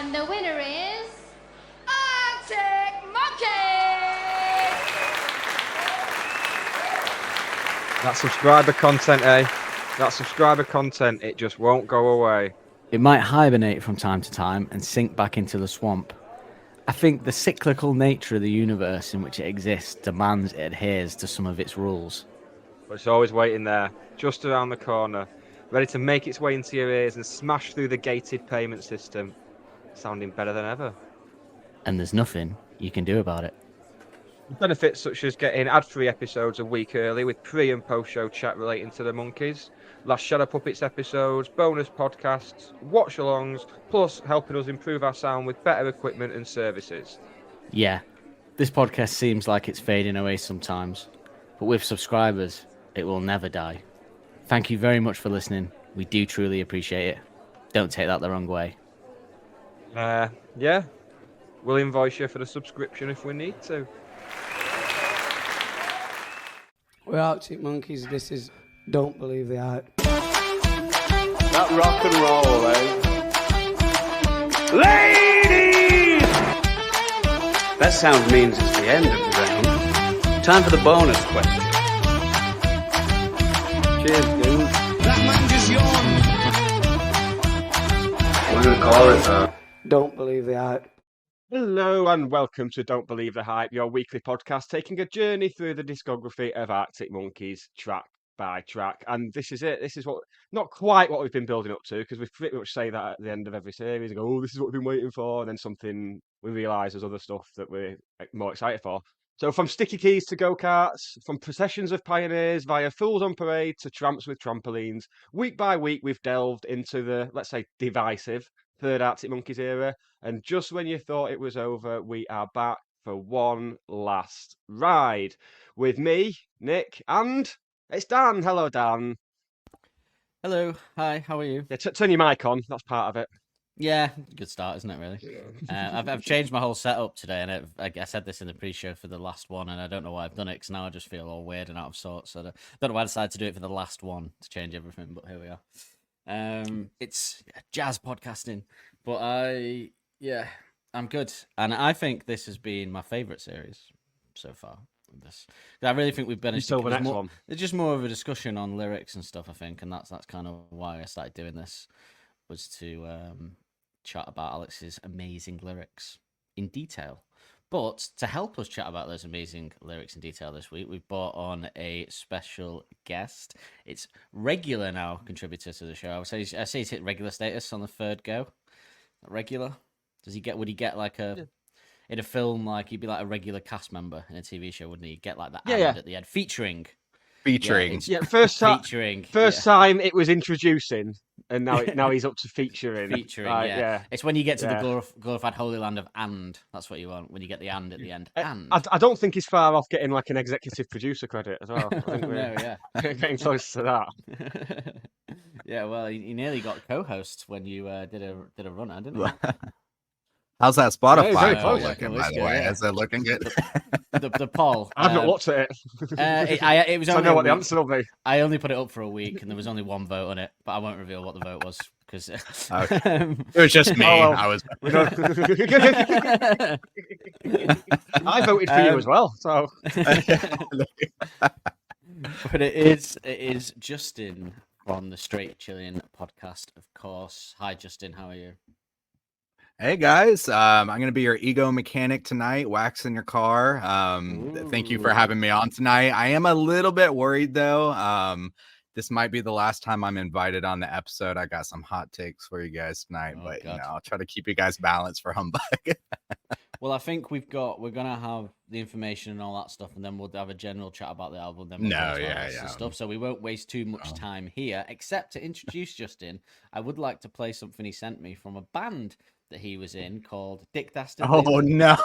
And the winner is... Arctic Monkeys! That subscriber content, eh? That subscriber content, it just won't go away. It might hibernate from time to time and sink back into the swamp. I think the cyclical nature of the universe in which it exists demands it adheres to some of its rules. But it's always waiting there, just around the corner, ready to make its way into your ears and smash through the gated payment system, sounding better than ever. And there's nothing you can do about it. Benefits such as getting ad-free episodes a week early with pre- and post-show chat relating to the monkeys, last Shadow Puppets episodes, bonus podcasts, watch-alongs, plus helping us improve our sound with better equipment and services. Yeah, this podcast seems like it's fading away sometimes, but with subscribers, it will never die. Thank you very much for listening. We do truly appreciate it. Don't take that the wrong way. Yeah, we'll invoice you for the subscription if we need to. We're Arctic Monkeys. This is Don't Believe the Hype. That rock and roll, eh? Ladies! That sound means it's the end of the round. Time for the bonus question. Cheers, dude. That man just yawned. We're gonna call it Don't Believe the Hype. Hello and welcome to Don't Believe the Hype, your weekly podcast taking a journey through the discography of Arctic Monkeys track by track. And this is it. This is what, not quite what we've been building up to, because we pretty much say that at the end of every series and go, oh, this is what we've been waiting for. And then something we realise there's other stuff that we're more excited for. So from sticky keys to go-karts, from processions of pioneers via fools on parade to tramps with trampolines, week by week we've delved into the, let's say, divisive third Arctic Monkeys era. And just when you thought it was over, we are back for one last ride with me, Nick, and it's Dan. Hello, Dan. Hello, hi, how are you? Yeah, turn your mic on. That's part of it. Yeah, good start, isn't it, really? I've changed my whole setup today, and I said this in the pre-show for the last one, and I don't know why I've done it, because now I just feel all weird and out of sorts, so I don't know why I decided to do it for the last one, to change everything, but here we are. It's jazz podcasting, but I'm good, and I think this has been my favourite series so far. I really think we've been the next one. It's just more of a discussion on lyrics and stuff, I think, and that's kind of why I started doing this, was to chat about Alex's amazing lyrics in detail. But to help us chat about those amazing lyrics in detail this week, we've brought on a special guest. It's regular now contributor to the show. I say he's hit regular status on the third go. Regular? Would he get like a in a film, like he'd be like a regular cast member in a TV show, wouldn't he? He'd get like that ad at the end. Featuring. First time it was introducing, and now he's up to featuring. Yeah. It's when you get to the glorified holy land of and. That's what you want, when you get the and at the end. And. I don't think he's far off getting like an executive producer credit as well. I think we're getting close to that. Yeah, well, he nearly got co-host when you did a runner, didn't he? How's that Spotify poll looking, by the way? Is it looking good? The poll. I've not looked at it. It was so only I know what the answer will be. I only put it up for a week, and there was only one vote on it, but I won't reveal what the vote was, because... It was just me. I was... I voted for you as well, so... But it is Justin from the Straight Chilean podcast, of course. Hi, Justin. How are you? Hey guys, I'm going to be your ego mechanic tonight, waxing your car. Thank you for having me on tonight. I am a little bit worried though. This might be the last time I'm invited on the episode. I got some hot takes for you guys tonight, but God. I'll try to keep you guys balanced for Humbug. Well, I think we're gonna have the information and all that stuff, and then we'll have a general chat about the album. Then stuff. So we won't waste too much time here, except to introduce Justin. I would like to play something he sent me from a band that he was in called Dick Dastardly. Oh no!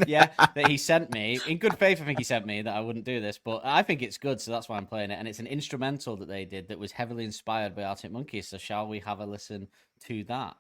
Yeah, that he sent me in good faith. I think he sent me that I wouldn't do this, but I think it's good, so that's why I'm playing it. And it's an instrumental that they did that was heavily inspired by Arctic Monkeys. So shall we have a listen to that?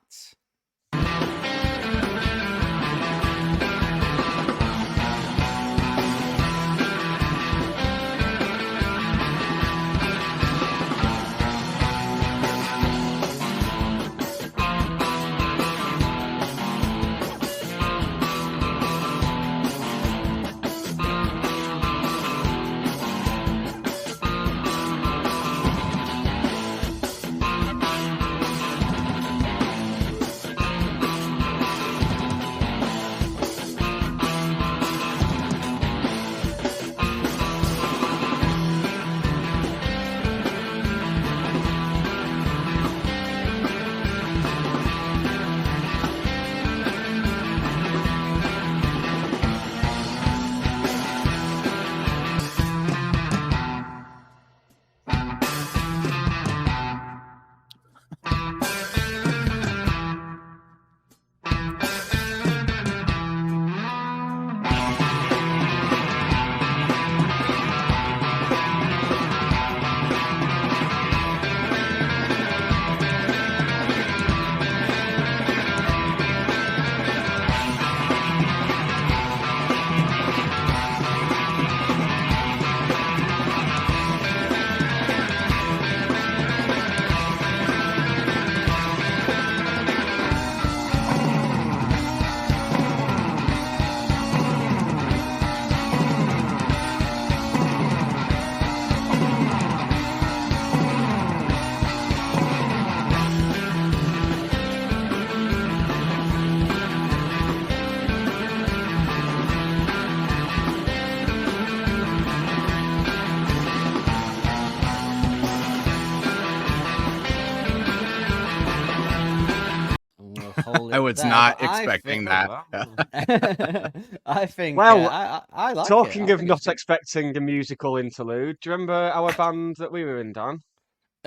hold I it was there, not but I expecting think- that. I think. Well, I like it. Talking I of think not it's good. expecting a musical interlude, do you remember our band that we were in, Dan?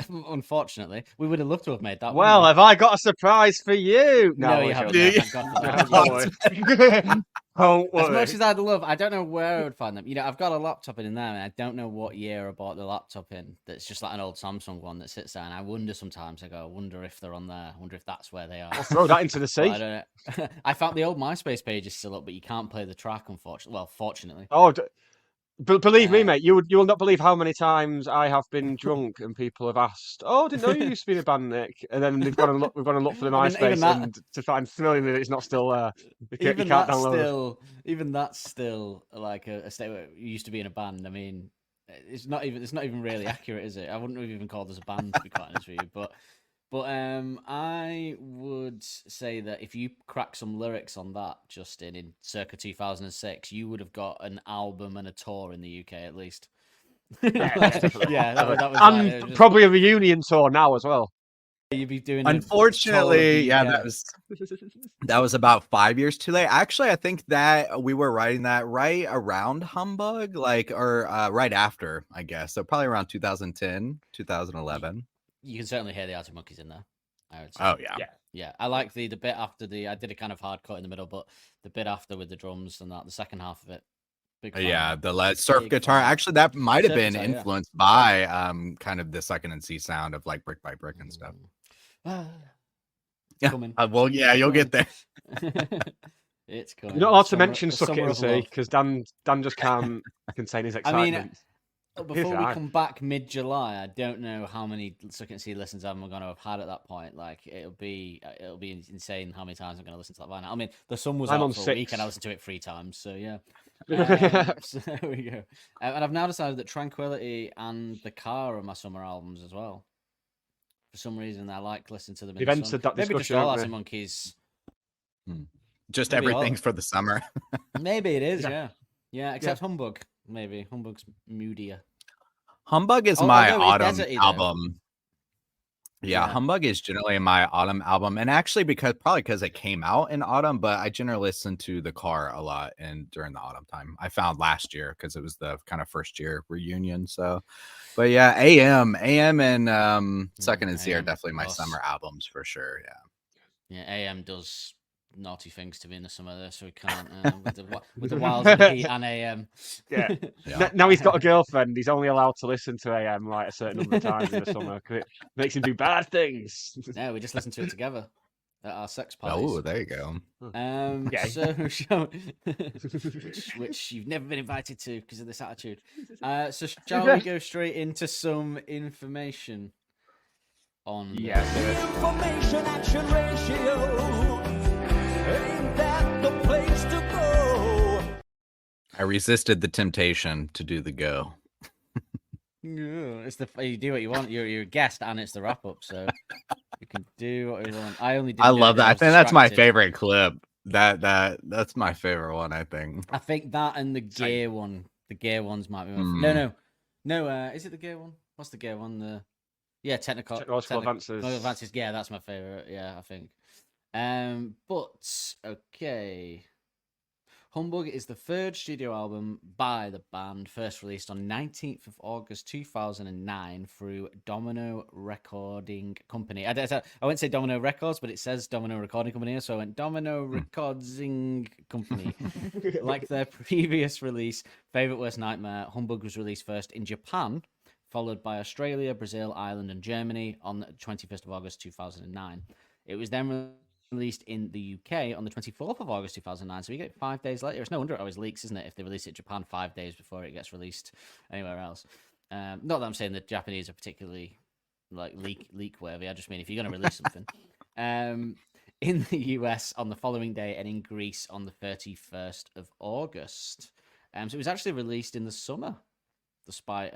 Unfortunately, we would have loved to have made that. Well, wouldn't have I got a surprise for you? No, you I'm haven't. joking. No, thank God for that. Don't Yeah. worry. Don't As worry. much as I'd love, I don't know where I would find them. I've got a laptop in there, and I don't know what year I bought the laptop in. That's just like an old Samsung one that sits there, and I wonder sometimes. I wonder if they're on there. I wonder if that's where they are. I'll throw that into the But sea. I don't know. I found the old MySpace page is still up, but you can't play the track, unfortunately. Well, fortunately. Oh, believe me, Uh, mate, you will not believe how many times I have been drunk and people have asked, "Oh, I didn't know you used to be in a band, Nick." And then we've gone and looked for the I mean, even MySpace that- and to find familiar that it's not still there. You even can't that's download it. even that's still like a state where you used to be in a band. I mean, it's not even really accurate, is it? I wouldn't have even called us a band, to be quite honest with you. But I would say that if you crack some lyrics on that, Justin, in circa 2006, you would have got an album and a tour in the UK at least. Definitely. Yeah, that was And like, just- probably a reunion tour now as well. you'd be doing. A tour of Unfortunately, the yeah, UK. that was about 5 years too late. Actually, I think that we were writing that right around Humbug, or right after, I guess. So probably around 2010, 2011. You can certainly hear the Arctic Monkeys in there. I would say. Oh yeah. Yeah, I like the bit after I did a kind of hard cut in the middle, but the bit after with the drums and that, the second half of it. Big fan. Yeah, the surf Big guitar. fan. Actually, that might have Surf been guitar, yeah. influenced by kind of the second and C sound of like brick by brick and stuff. Ah, Yeah. coming. Well, yeah, you'll get there. It's coming. You're not allowed to Summer- mention the "Suck It summer and of See" love. because Dan just can't contain his I mean, excitement. Before we Right. come back mid-July, I don't know how many Suck It and See listens I'm going to have had at that point. Like it'll be insane how many times I'm going to listen to that vinyl. I mean, the sun was I'm out on for a week 6. and I listened to it 3 times. So yeah. So there we go. And I've now decided that Tranquility and The Car are my summer albums as well. For some reason, I like listening to them in We've the entered sun. that Maybe just discussion, all haven't Arctic we? Monkeys. Just Maybe all- everything's for the summer. Maybe it is, Yeah. yeah. Except Humbug, maybe Humbug's moodier. Humbug is Oh, my although it's autumn deserty, though. album. Yeah, Yeah. Humbug is generally my autumn album, and actually because it came out in autumn, but I generally listen to The Car a lot and during the autumn time. I found last year because it was the kind of first year reunion. So, but yeah, AM and Second and C are AM, definitely my boss. summer albums for sure. Yeah. Yeah, AM does naughty things to me in the summer there, so we can't with the wilds and the heat and AM. Yeah. Yeah. Now he's got a girlfriend. He's only allowed to listen to AM like a certain number of times in the summer because it makes him do bad things. Yeah, we just listen to it together at our sex parties. Oh, there you go. Yeah. So which you've never been invited to because of this attitude. So shall we go straight into some information on Yeah. Information action ratio. Ain't that the place to go? I resisted the temptation to do the go. Yeah, it's you do what you want. You're a guest, and it's the wrap up, so you can do what you want. I only. I love that. I think that's my distracted. favorite clip. That's my favorite one. I think. I think that and the gear one. The gear ones might be. No. Is it the gear one? What's the gear one? Technical advances. Yeah, that's my favorite. Yeah, I think. But okay. Humbug is the third studio album by the band, first released on 19th of August 2009 through Domino Recording Company. I wouldn't say Domino Records, but it says Domino Recording Company here, so I went Domino Recording Company. Like their previous release, Favorite Worst Nightmare, Humbug was released first in Japan, followed by Australia, Brazil, Ireland, and Germany on the 21st of August 2009. It was then released in the UK on the 24th of August 2009, so we get it 5 days later. It's no wonder it always leaks, isn't it, if they release it in Japan 5 days before it gets released anywhere else. Not that I'm saying the Japanese are particularly like leak worthy. I just mean if you're going to release something. In the US on the following day, and in Greece on the 31st of August. So it was actually released in the summer, despite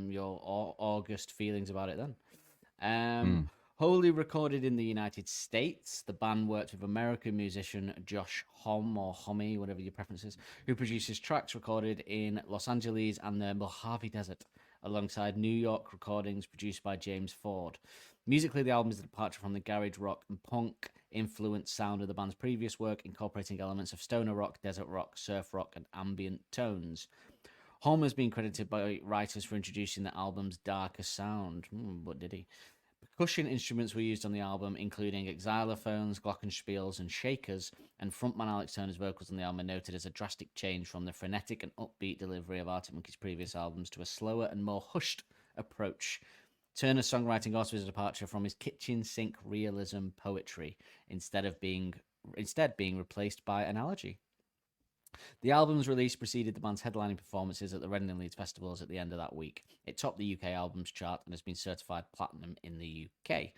your August feelings about it then. Wholly recorded in the United States, the band worked with American musician Josh Homme, or Homme, whatever your preference is, who produces tracks recorded in Los Angeles and the Mojave Desert, alongside New York recordings produced by James Ford. Musically, the album is a departure from the garage rock and punk influenced sound of the band's previous work, incorporating elements of stoner rock, desert rock, surf rock, and ambient tones. Holm has been credited by writers for introducing the album's darker sound. What did he? Percussion instruments were used on the album, including xylophones, glockenspiels, and shakers, and frontman Alex Turner's vocals on the album are noted as a drastic change from the frenetic and upbeat delivery of Arctic Monkeys' previous albums to a slower and more hushed approach. Turner's songwriting also is a departure from his kitchen sink realism poetry, instead being replaced by analogy. The album's release preceded the band's headlining performances at the Reading and Leeds festivals at the end of that week. It topped the UK albums chart and has been certified platinum in the UK.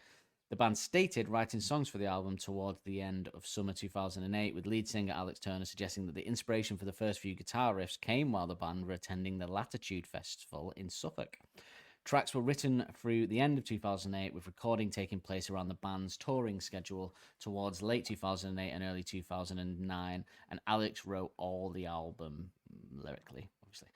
The band stated writing songs for the album towards the end of summer 2008, with lead singer Alex Turner suggesting that the inspiration for the first few guitar riffs came while the band were attending the Latitude Festival in Suffolk. Tracks were written through the end of 2008, with recording taking place around the band's touring schedule towards late 2008 and early 2009, and Alex wrote all the album lyrically, obviously.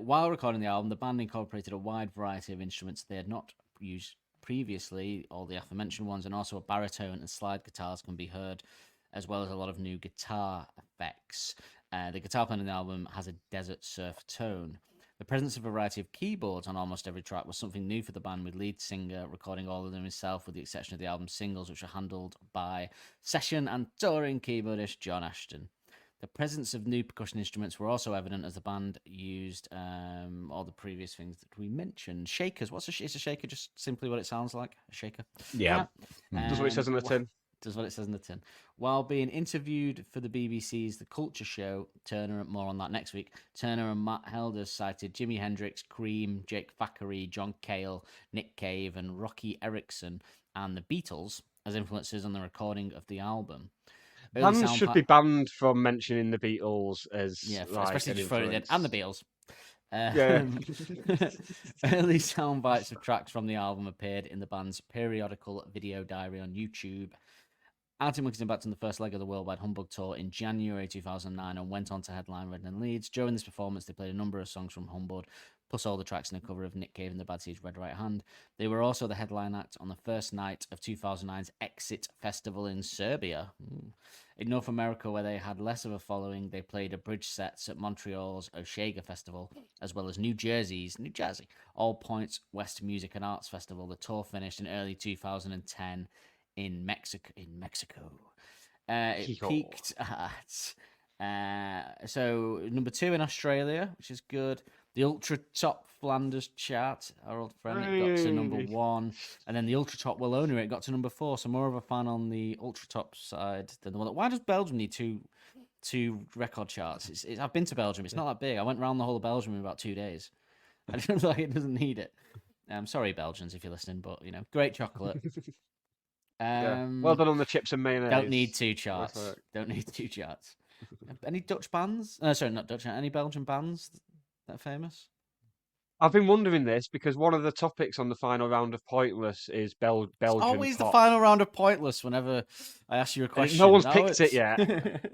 While recording the album, the band incorporated a wide variety of instruments they had not used previously, all the aforementioned ones, and also a baritone and slide guitars can be heard, as well as a lot of new guitar effects. The guitar playing in the album has a desert surf tone. The presence of a variety of keyboards on almost every track was something new for the band, with lead singer recording all of them himself, with the exception of the album's singles, which were handled by session and touring keyboardist John Ashton. The presence of new percussion instruments were also evident as the band used all the previous things that we mentioned. Shakers. Is a shaker just simply what it sounds like? A shaker? Yeah. Does what it says on the tin. Does what it says in the tin. While being interviewed for the BBC's The Culture Show, more on that next week, Turner and Matt Helders cited Jimi Hendrix, Cream, Jake Thackeray, John Cale, Nick Cave, and Rocky Erickson and the Beatles as influences on the recording of the album. Bands should be banned from mentioning the Beatles as especially just throwing it in, and the Beatles. Yeah. Early sound bites of tracks from the album appeared in the band's periodical video diary on YouTube. Arctic Monkeys embarked on the first leg of the worldwide Humbug tour in January 2009 and went on to headline Reading and Leeds. During this performance, they played a number of songs from Humbug, plus all the tracks in a cover of Nick Cave and the Bad Seeds' Red Right Hand. They were also the headline act on the first night of 2009's Exit Festival in Serbia. In North America, where they had less of a following, they played a bridge sets at Montreal's Osheaga Festival, as well as New Jersey, All Points West Music and Arts Festival. The tour finished in early 2010 in Mexico. It peaked at so number 2 in Australia, which is good. The Ultra Top Flanders chart, our old friend, it got to number 1, and then the Ultra Top Wallonia, it got to number 4. So more of a fan on the Ultra Top side than the one. Why does Belgium need two record charts? I've been to Belgium. It's not that big. I went around the whole of Belgium in about 2 days. I don't like it doesn't need it. Sorry, Belgians, if you're listening, but great chocolate. Well done on the chips and mayonnaise. Don't need 2 charts. Don't need 2 charts. Any Dutch bands? Sorry, not Dutch. Any Belgian bands that are famous? I've been wondering this because one of the topics on the final round of Pointless is Belgian. Always pop. the final round of Pointless. Whenever I ask you a question, No one's picked it yet.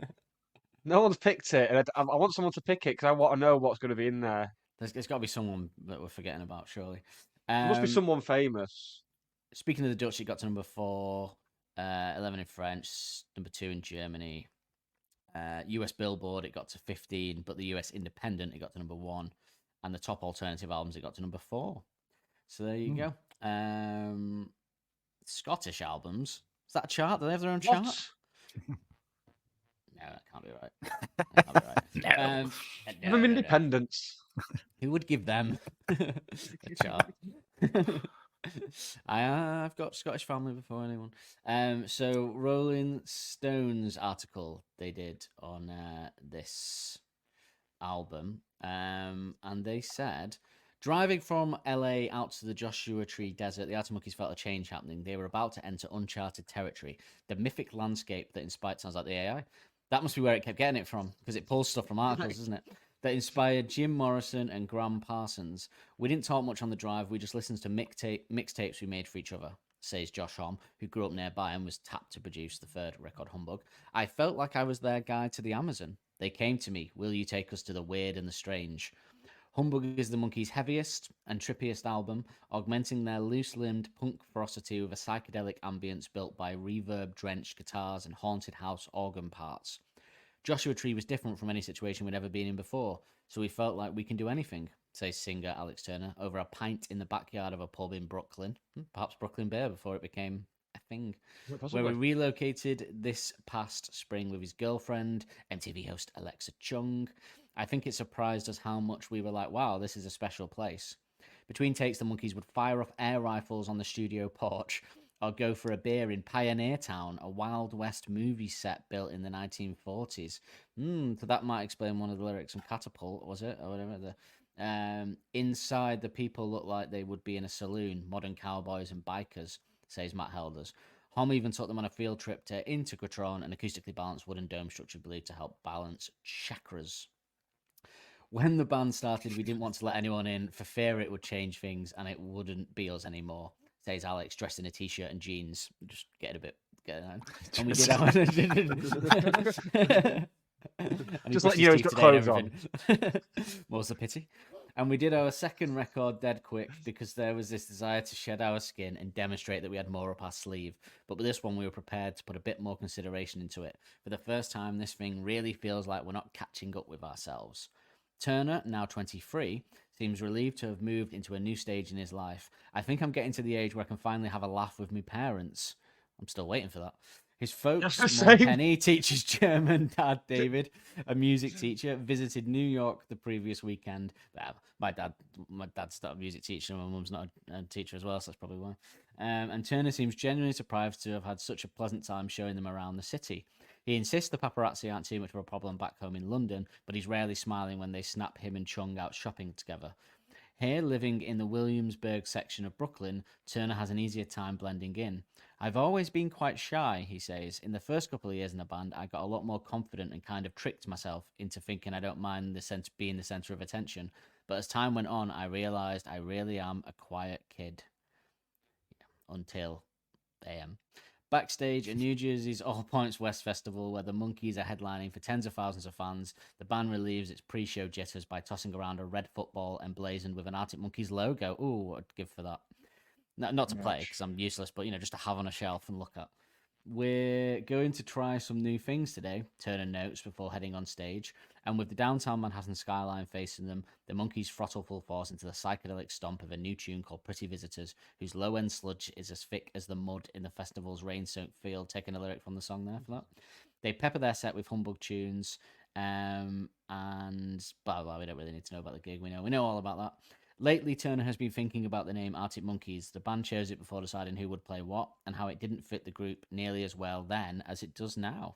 No one's picked it, and I want someone to pick it because I want to know what's going to be in there. There's got to be someone that we're forgetting about, surely. There must be someone famous. Speaking of the Dutch, it got to number 4, 11 in French, number 2 in Germany. US Billboard, it got to 15, but the US Independent, it got to number 1. And the top alternative albums, it got to number 4. So there you go. Scottish albums. Is that a chart? Do they have their own chart? No, that can't be right. That can't be right. Give them independence. Who would give them a chart? I've got Scottish family before anyone. So Rolling Stones article they did on this album, and they said, driving from LA out to the Joshua Tree Desert, the Arctic Monkeys felt a change happening. They were about to enter uncharted territory, the mythic landscape that inspired, sounds like the AI. That must be where it kept getting it from, because it pulls stuff from articles, doesn't it? That inspired Jim Morrison and Graham Parsons. We didn't talk much on the drive. We just listened to mixtapes we made for each other, says Josh Homme, who grew up nearby and was tapped to produce the third record, Humbug. I felt like I was their guide to the Amazon. They came to me, will you take us to the weird and the strange? Humbug is the Monkees' heaviest and trippiest album, augmenting their loose-limbed punk ferocity with a psychedelic ambience built by reverb-drenched guitars and haunted house organ parts. Joshua Tree was different from any situation we'd ever been in before, so we felt like we can do anything, says singer Alex Turner, over a pint in the backyard of a pub in Brooklyn, perhaps Brooklyn Bear before it became a thing, where we relocated this past spring with his girlfriend, MTV host Alexa Chung. I think it surprised us how much we were like, wow, this is a special place. Between takes, the Monkees would fire off air rifles on the studio porch or go for a beer in Pioneer Town, a Wild West movie set built in the 1940s. So that might explain one of the lyrics from Catapult, was it? Or whatever. Inside, the people look like they would be in a saloon, modern cowboys and bikers, says Matt Helders. Hom even took them on a field trip to Integratron, an acoustically balanced wooden dome structure believed to help balance chakras. When the band started, we didn't want to let anyone in for fear it would change things and it wouldn't be us anymore, says Alex, dressed in a t-shirt and jeans. Just getting a bit... And we did our... Just letting you know he's got clothes on. More's the pity. And we did our second record dead quick because there was this desire to shed our skin and demonstrate that we had more up our sleeve. But with this one, we were prepared to put a bit more consideration into it. For the first time, this thing really feels like we're not catching up with ourselves. Turner, now 23, seems relieved to have moved into a new stage in his life. I think I'm getting to the age where I can finally have a laugh with my parents. I'm still waiting for that. His folks, Mom Penny, teaches German. Dad David, a music teacher, visited New York the previous weekend. My dad's not a music teacher, and my mum's not a teacher as well, so that's probably why. And Turner seems genuinely surprised to have had such a pleasant time showing them around the city. He insists the paparazzi aren't too much of a problem back home in London, but he's rarely smiling when they snap him and Chung out shopping together. Here, living in the Williamsburg section of Brooklyn, Turner has an easier time blending in. I've always been quite shy, he says. In the first couple of years in the band, I got a lot more confident and kind of tricked myself into thinking I don't mind being the center of attention. But as time went on, I realized I really am a quiet kid. Yeah, until AM. Backstage at New Jersey's All Points West Festival, where the Monkees are headlining for tens of thousands of fans, the band relieves its pre-show jitters by tossing around a red football emblazoned with an Arctic Monkeys logo. Ooh, what I'd give for that. Not to play, because I'm useless, but, just to have on a shelf and look at. We're going to try some new things today, Turner notes before heading on stage. And with the downtown Manhattan skyline facing them, the Monkees throttle full force into the psychedelic stomp of a new tune called Pretty Visitors, whose low-end sludge is as thick as the mud in the festival's rain-soaked field, taking a lyric from the song there for that. They pepper their set with Humbug tunes, and blah, blah, we don't really need to know about the gig. We know all about that. Lately, Turner has been thinking about the name Arctic Monkeys. The band chose it before deciding who would play what, and how it didn't fit the group nearly as well then as it does now.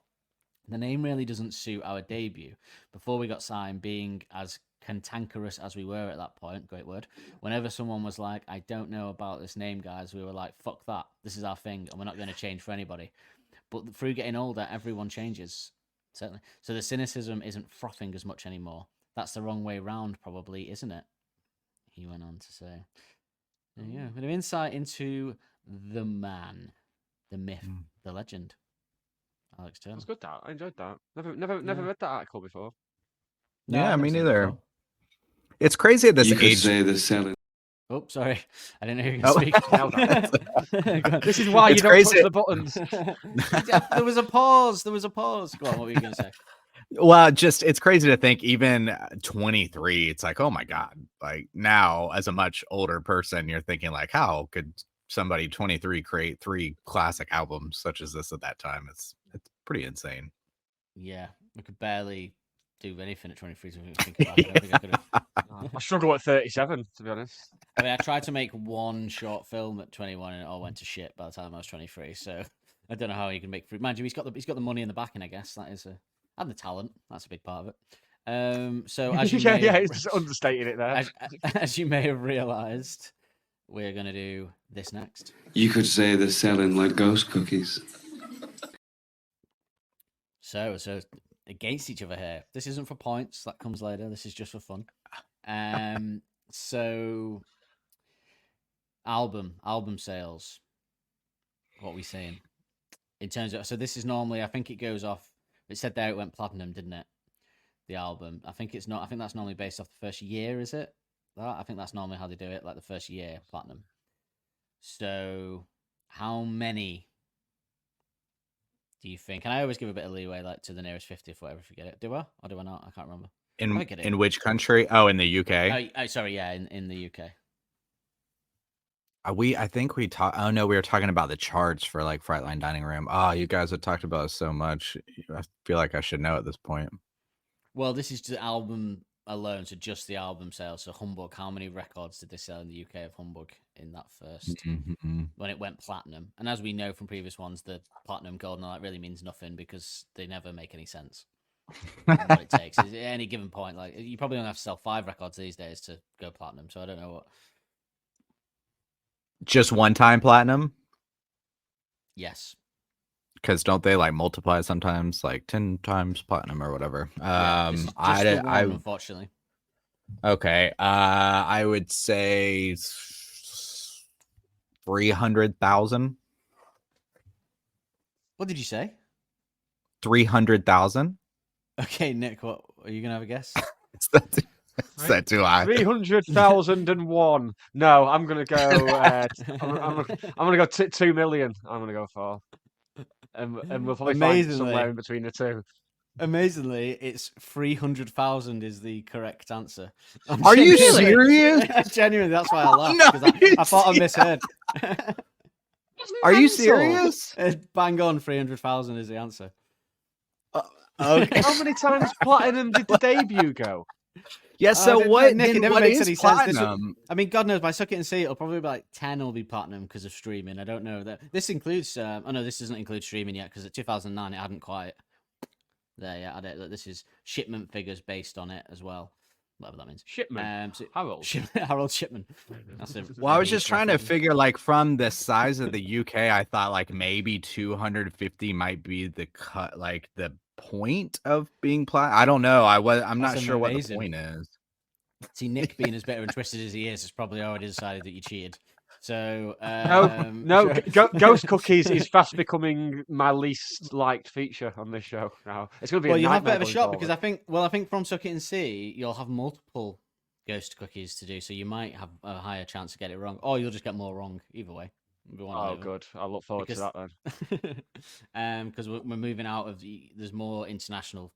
The name really doesn't suit our debut. Before we got signed, being as cantankerous as we were at that point, great word, whenever someone was like, I don't know about this name, guys, we were like, fuck that, this is our thing, and we're not going to change for anybody. But through getting older, everyone changes, certainly. So the cynicism isn't frothing as much anymore. That's the wrong way round, probably, isn't it? He went on to say. Yeah, a bit of insight into the man, the myth, the legend. Alex Turner. That's good. That I enjoyed that. Never read that article before. No, yeah, me seen it neither. before. It's crazy at this You could age. say they're selling. Oh, sorry. I didn't know you were going to speak. This is why It's you don't crazy. touch the buttons. There was a pause. Go on, what were you going to say? Well, it's crazy to think even 23, it's like, oh my God, like now as a much older person, you're thinking like, how could somebody 23 create 3 classic albums such as this at that time? It's pretty insane. Yeah, we could barely do anything at 23 to think about it. I don't think I could have. I struggle at 37, to be honest. I mean, I tried to make one short film at 21 and it all went to shit by the time I was 23. So I don't know how you can make fruit. Mind you, he's got the money in the backing, I guess. That is and the talent. That's a big part of it. So as you it's just understating it there. As you may have realised, we're going to do this next. You could say they're selling like ghost cookies. So against each other here. This isn't for points. That comes later. This is just for fun. So album sales. What are we saying? In terms of, so this is normally, I think it goes off. It said there it went platinum, didn't it? the album. I think it's not. I think that's normally based off the first year. Is it? I think that's normally how they do it, like the first year platinum. So, how many do you think? And I always give a bit of leeway, like to the nearest 50th, whatever, if you get it. Do I? Or do I not? I can't remember. In which country? Oh, in the UK. Sorry, yeah, in the UK. I think we talked. Oh no, we were talking about the charts for like Frightline Dining Room. Oh, you guys have talked about it so much. I feel like I should know at this point. Well, this is the album alone, so just the album sales. So Humbug, how many records did they sell in the UK of Humbug in that first when it went platinum? And as we know from previous ones, the platinum, gold, and all that really means nothing because they never make any sense. What it takes is at any given point, like you probably only have to sell 5 records these days to go platinum. So I don't know what. Just one time platinum? Yes. Because don't they like multiply sometimes, like 10 times platinum or whatever? This is just the one, unfortunately. Okay. I would say 300,000. What did you say? 300,000. Okay, Nick, what are you gonna have a guess? Is that too high? 300,001. No, I'm gonna go. I'm gonna go 2 million. I'm gonna go for, and we'll probably find somewhere in between the two. Amazingly, it's 300,000 is the correct answer. Are you serious? Genuinely, that's why I laughed because I thought I misheard. Are you serious? Bang on, 300,000 is the answer. Okay. How many times platinum did the debut go? Yeah, so what? Nick, it never what makes is any platinum? sense. I mean, God knows, by Suck It and See, it'll probably be like 10 will be platinum because of streaming. I don't know. This includes. Oh no, this doesn't include streaming yet because at 2009 it hadn't quite. There, yeah, this is shipment figures based on it as well. Whatever that means. Shipman. Harold. Harold Shipman. Well, I was just trying to figure, like, from the size of the UK, I thought like maybe 250 might be the cut, like the point of being I don't know. I'm not sure what the point is. See, Nick being as bitter and twisted as he is, has probably already decided that you cheated. So no, Ghost Cookies is fast becoming my least liked feature on this show now. It's going to be. Well, you have a bit of a shot because I think from Suck It and See, you'll have multiple Ghost Cookies to do, so you might have a higher chance to get it wrong, or you'll just get more wrong. Either way. Oh, good. I look forward to that then. Because we're moving out of there's more international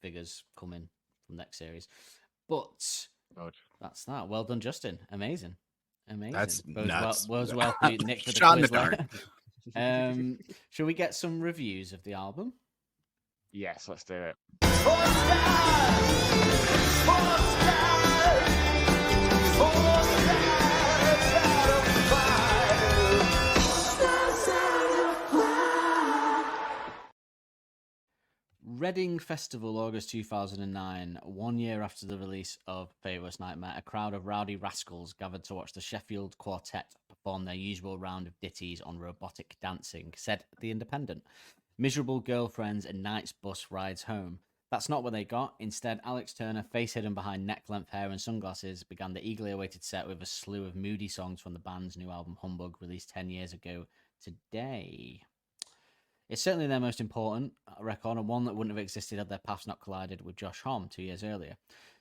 figures coming from next series, but that's that. Well done, Justin. Amazing. That's nuts. Well, Nick, for the shot in the quiz dark. Shall we get some reviews of the album? Yes, let's do it. Reading Festival, August 2009. 1 year after the release of Fabulous Nightmare, a crowd of rowdy rascals gathered to watch the Sheffield Quartet perform their usual round of ditties on robotic dancing, said The Independent. Miserable girlfriends and night's bus rides home. That's not what they got. Instead, Alex Turner, face hidden behind neck-length hair and sunglasses, began the eagerly awaited set with a slew of moody songs from the band's new album Humbug, released 10 years ago today. It's certainly their most important record, and one that wouldn't have existed had their paths not collided with Josh Homme 2 years earlier.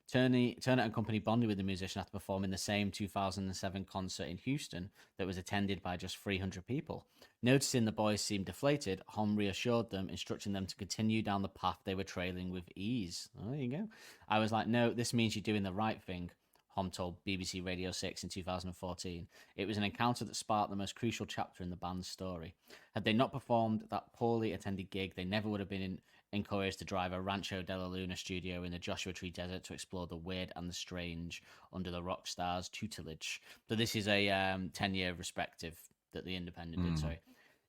Turner and company bonded with the musician after performing the same 2007 concert in Houston that was attended by just 300 people. Noticing the boys seemed deflated, Homme reassured them, instructing them to continue down the path they were trailing with ease. Oh, there you go. I was like, no, this means you're doing the right thing, Homme told BBC Radio 6 in 2014. It was an encounter that sparked the most crucial chapter in the band's story. Had they not performed that poorly attended gig, they never would have been encouraged to drive a Rancho de la Luna studio in the Joshua Tree Desert to explore the weird and the strange under the rock star's tutelage. So this is a 10-year respective that The Independent did, sorry.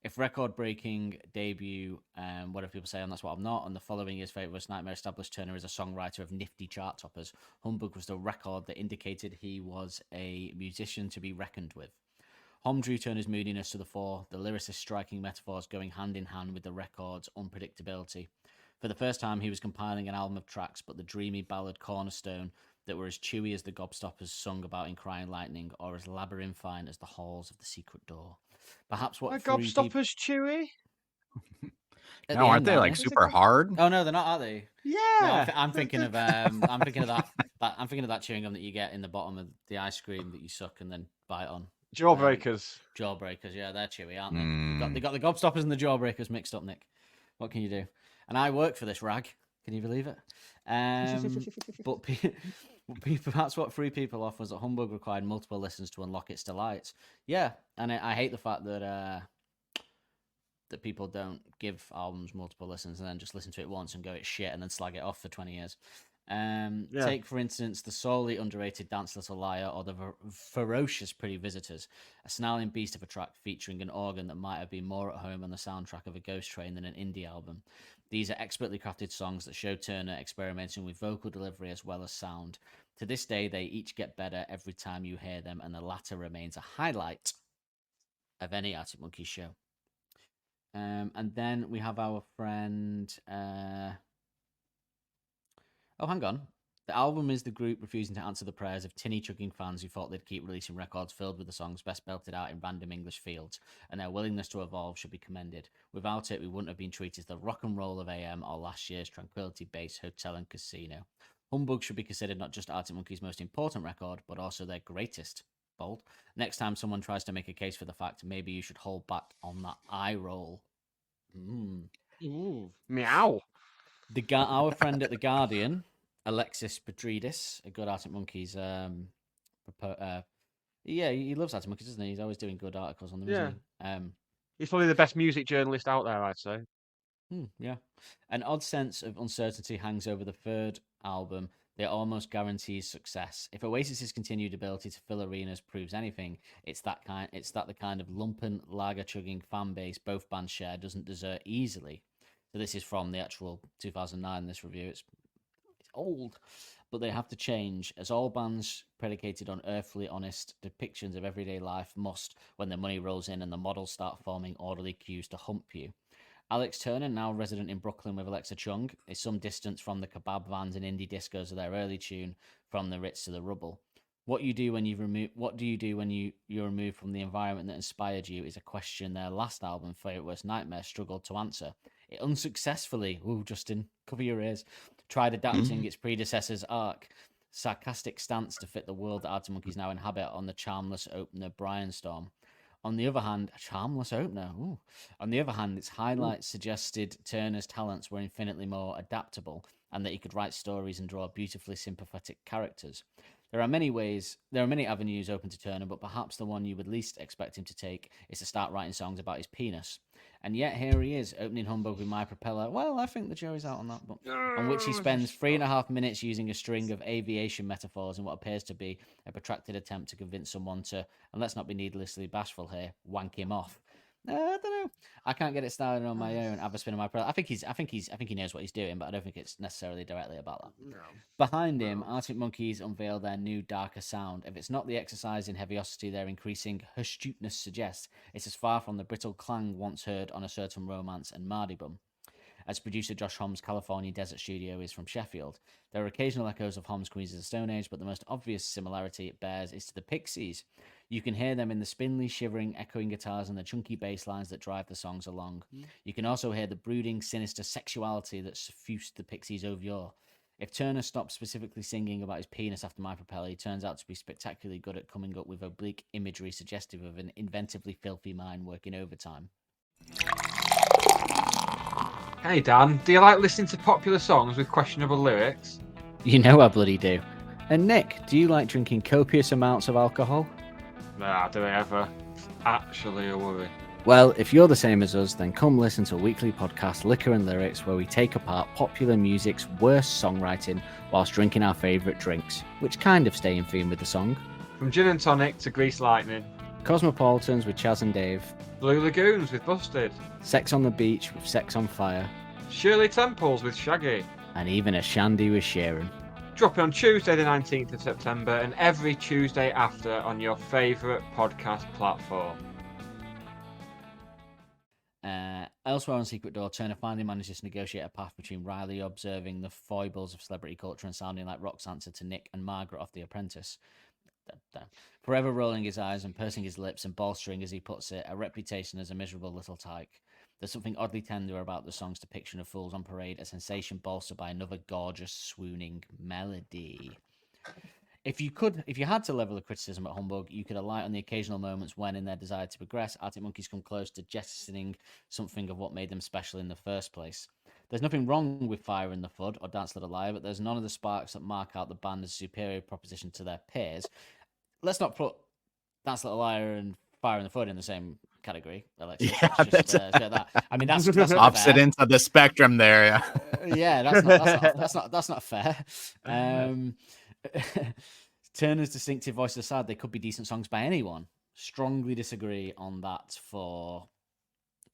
If record-breaking debut, whatever people say, and that's what I'm not, and the following year's Fabulous Nightmare established Turner as a songwriter of nifty chart toppers, Humbug was the record that indicated he was a musician to be reckoned with. Homme drew Turner's moodiness to the fore, the lyricist's striking metaphors going hand in hand with the record's unpredictability. For the first time, he was compiling an album of tracks, but the dreamy ballad cornerstone that were as chewy as the gobstoppers sung about in Crying Lightning, or as labyrinthine as the halls of the secret door. Perhaps what Are gobstoppers chewy? At No, the aren't end, they like aren't they? super hard? Oh no, they're not, are they? No, Yeah. I'm thinking of I'm thinking of that chewing gum that you get in the bottom of the ice cream that you suck and then bite on. Jawbreakers. Jawbreakers, yeah, they're chewy, aren't they? Mm. They got the gobstoppers and the jawbreakers mixed up, Nick. What can you do? And I work for this rag. Can you believe it? But perhaps what threw people off was that Humbug required multiple listens to unlock its delights. Yeah, and I hate the fact that people don't give albums multiple listens and then just listen to it once and go it's shit and then slag it off for 20 years. Take, for instance, the sorely underrated Dance Little Liar or the ferocious Pretty Visitors, a snarling beast of a track featuring an organ that might have been more at home on the soundtrack of a Ghost Train than an indie album. These are expertly crafted songs that show Turner experimenting with vocal delivery as well as sound. To this day, they each get better every time you hear them, and the latter remains a highlight of any Arctic Monkeys show. And then we have our friend... Oh, hang on. The album is the group refusing to answer the prayers of tinny-chugging fans who thought they'd keep releasing records filled with the songs best belted out in random English fields, and their willingness to evolve should be commended. Without it, we wouldn't have been treated as the rock and roll of AM or last year's Tranquility Base Hotel and Casino. Humbug should be considered not just Arctic Monkeys' most important record, but also their greatest. Bold. Next time someone tries to make a case for the fact, maybe you should hold back on that eye roll. Meow. Our friend at The Guardian, Alexis Petridis, a good Arctic Monkeys. He loves Arctic Monkeys, doesn't he? He's always doing good articles on them, isn't he? He's probably the best music journalist out there, I'd say. Yeah. An odd sense of uncertainty hangs over the third album that almost guarantees success. If Oasis's continued ability to fill arenas proves anything, it's that the kind of lumpen lager chugging fan base both bands share doesn't desert easily. So this is from the actual 2009, this review. It's old, but they have to change, as all bands predicated on earthly, honest depictions of everyday life must, when the money rolls in and the models start forming orderly queues to hump you. Alex Turner, now resident in Brooklyn with Alexa Chung, is some distance from the kebab vans and indie discos of their early tune, From the Ritz to the Rubble. What do you do when you're removed from the environment that inspired you is a question their last album, Favourite Worst Nightmare, struggled to answer. It unsuccessfully, Justin, cover your ears, tried adapting its predecessor's sarcastic stance to fit the world that Arctic Monkeys now inhabit on the charmless opener Brianstorm. On the other hand, a charmless opener. On the other hand, its highlights suggested Turner's talents were infinitely more adaptable and that he could write stories and draw beautifully sympathetic characters. There are many avenues open to Turner, but perhaps the one you would least expect him to take is to start writing songs about his penis. And yet here he is, opening Humbug with My Propeller. Well, I think the jury's out on that, but on which he spends 3.5 minutes using a string of aviation metaphors in what appears to be a protracted attempt to convince someone to, and let's not be needlessly bashful here, wank him off. I don't know. I can't get it started on my own. Have a spin on my propeller. I think he knows what he's doing, but I don't think it's necessarily directly about that. No. Behind him, Arctic Monkeys unveil their new, darker sound. If it's not the exercise in heaviosity their increasing astuteness suggests, it's as far from the brittle clang once heard on A Certain Romance and Mardy Bum. As producer Josh Homm's California desert studio is from Sheffield, there are occasional echoes of Homm's Queens of the Stone Age, but the most obvious similarity it bears is to the Pixies. You can hear them in the spindly, shivering, echoing guitars and the chunky bass lines that drive the songs along. You can also hear the brooding, sinister sexuality that suffused the Pixies' oeuvre. If Turner stopped specifically singing about his penis after My Propeller, he turns out to be spectacularly good at coming up with oblique imagery suggestive of an inventively filthy mind working overtime. Hey Dan, do you like listening to popular songs with questionable lyrics? You know I bloody do. And Nick, do you like drinking copious amounts of alcohol? Nah, do I ever? Actually a worry. Well, if you're the same as us, then come listen to a weekly podcast, Liquor and Lyrics, where we take apart popular music's worst songwriting whilst drinking our favourite drinks, which kind of stay in theme with the song. From Gin and Tonic to Grease Lightning. Cosmopolitans with Chaz and Dave. Blue Lagoons with Busted. Sex on the Beach with Sex on Fire. Shirley Temples with Shaggy. And even a shandy with Sharon. Dropping on Tuesday the 19th of September and every Tuesday after on your favourite podcast platform. Elsewhere on Secret Door, Turner finally manages to negotiate a path between Riley observing the foibles of celebrity culture and sounding like Rock's answer to Nick and Margaret off The Apprentice. Forever rolling his eyes and pursing his lips and bolstering, as he puts it, a reputation as a miserable little tyke. There's something oddly tender about the song's depiction of fools on parade, a sensation bolstered by another gorgeous, swooning melody. If you had to level a criticism at Humbug, you could alight on the occasional moments when, in their desire to progress, Arctic Monkeys come close to jettisoning something of what made them special in the first place. There's nothing wrong with Fire in the Flood or Dance Little Liar, but there's none of the sparks that mark out the band as a superior proposition to their peers. Let's not put Dance Little Liar and Fire in the Flood in the same category, Alexis. Yeah, Let's just, that. I mean, that's not opposite fair. ends of the spectrum there. Yeah, Yeah, that's not fair. Turner's distinctive voice aside, they could be decent songs by anyone. Strongly disagree on that for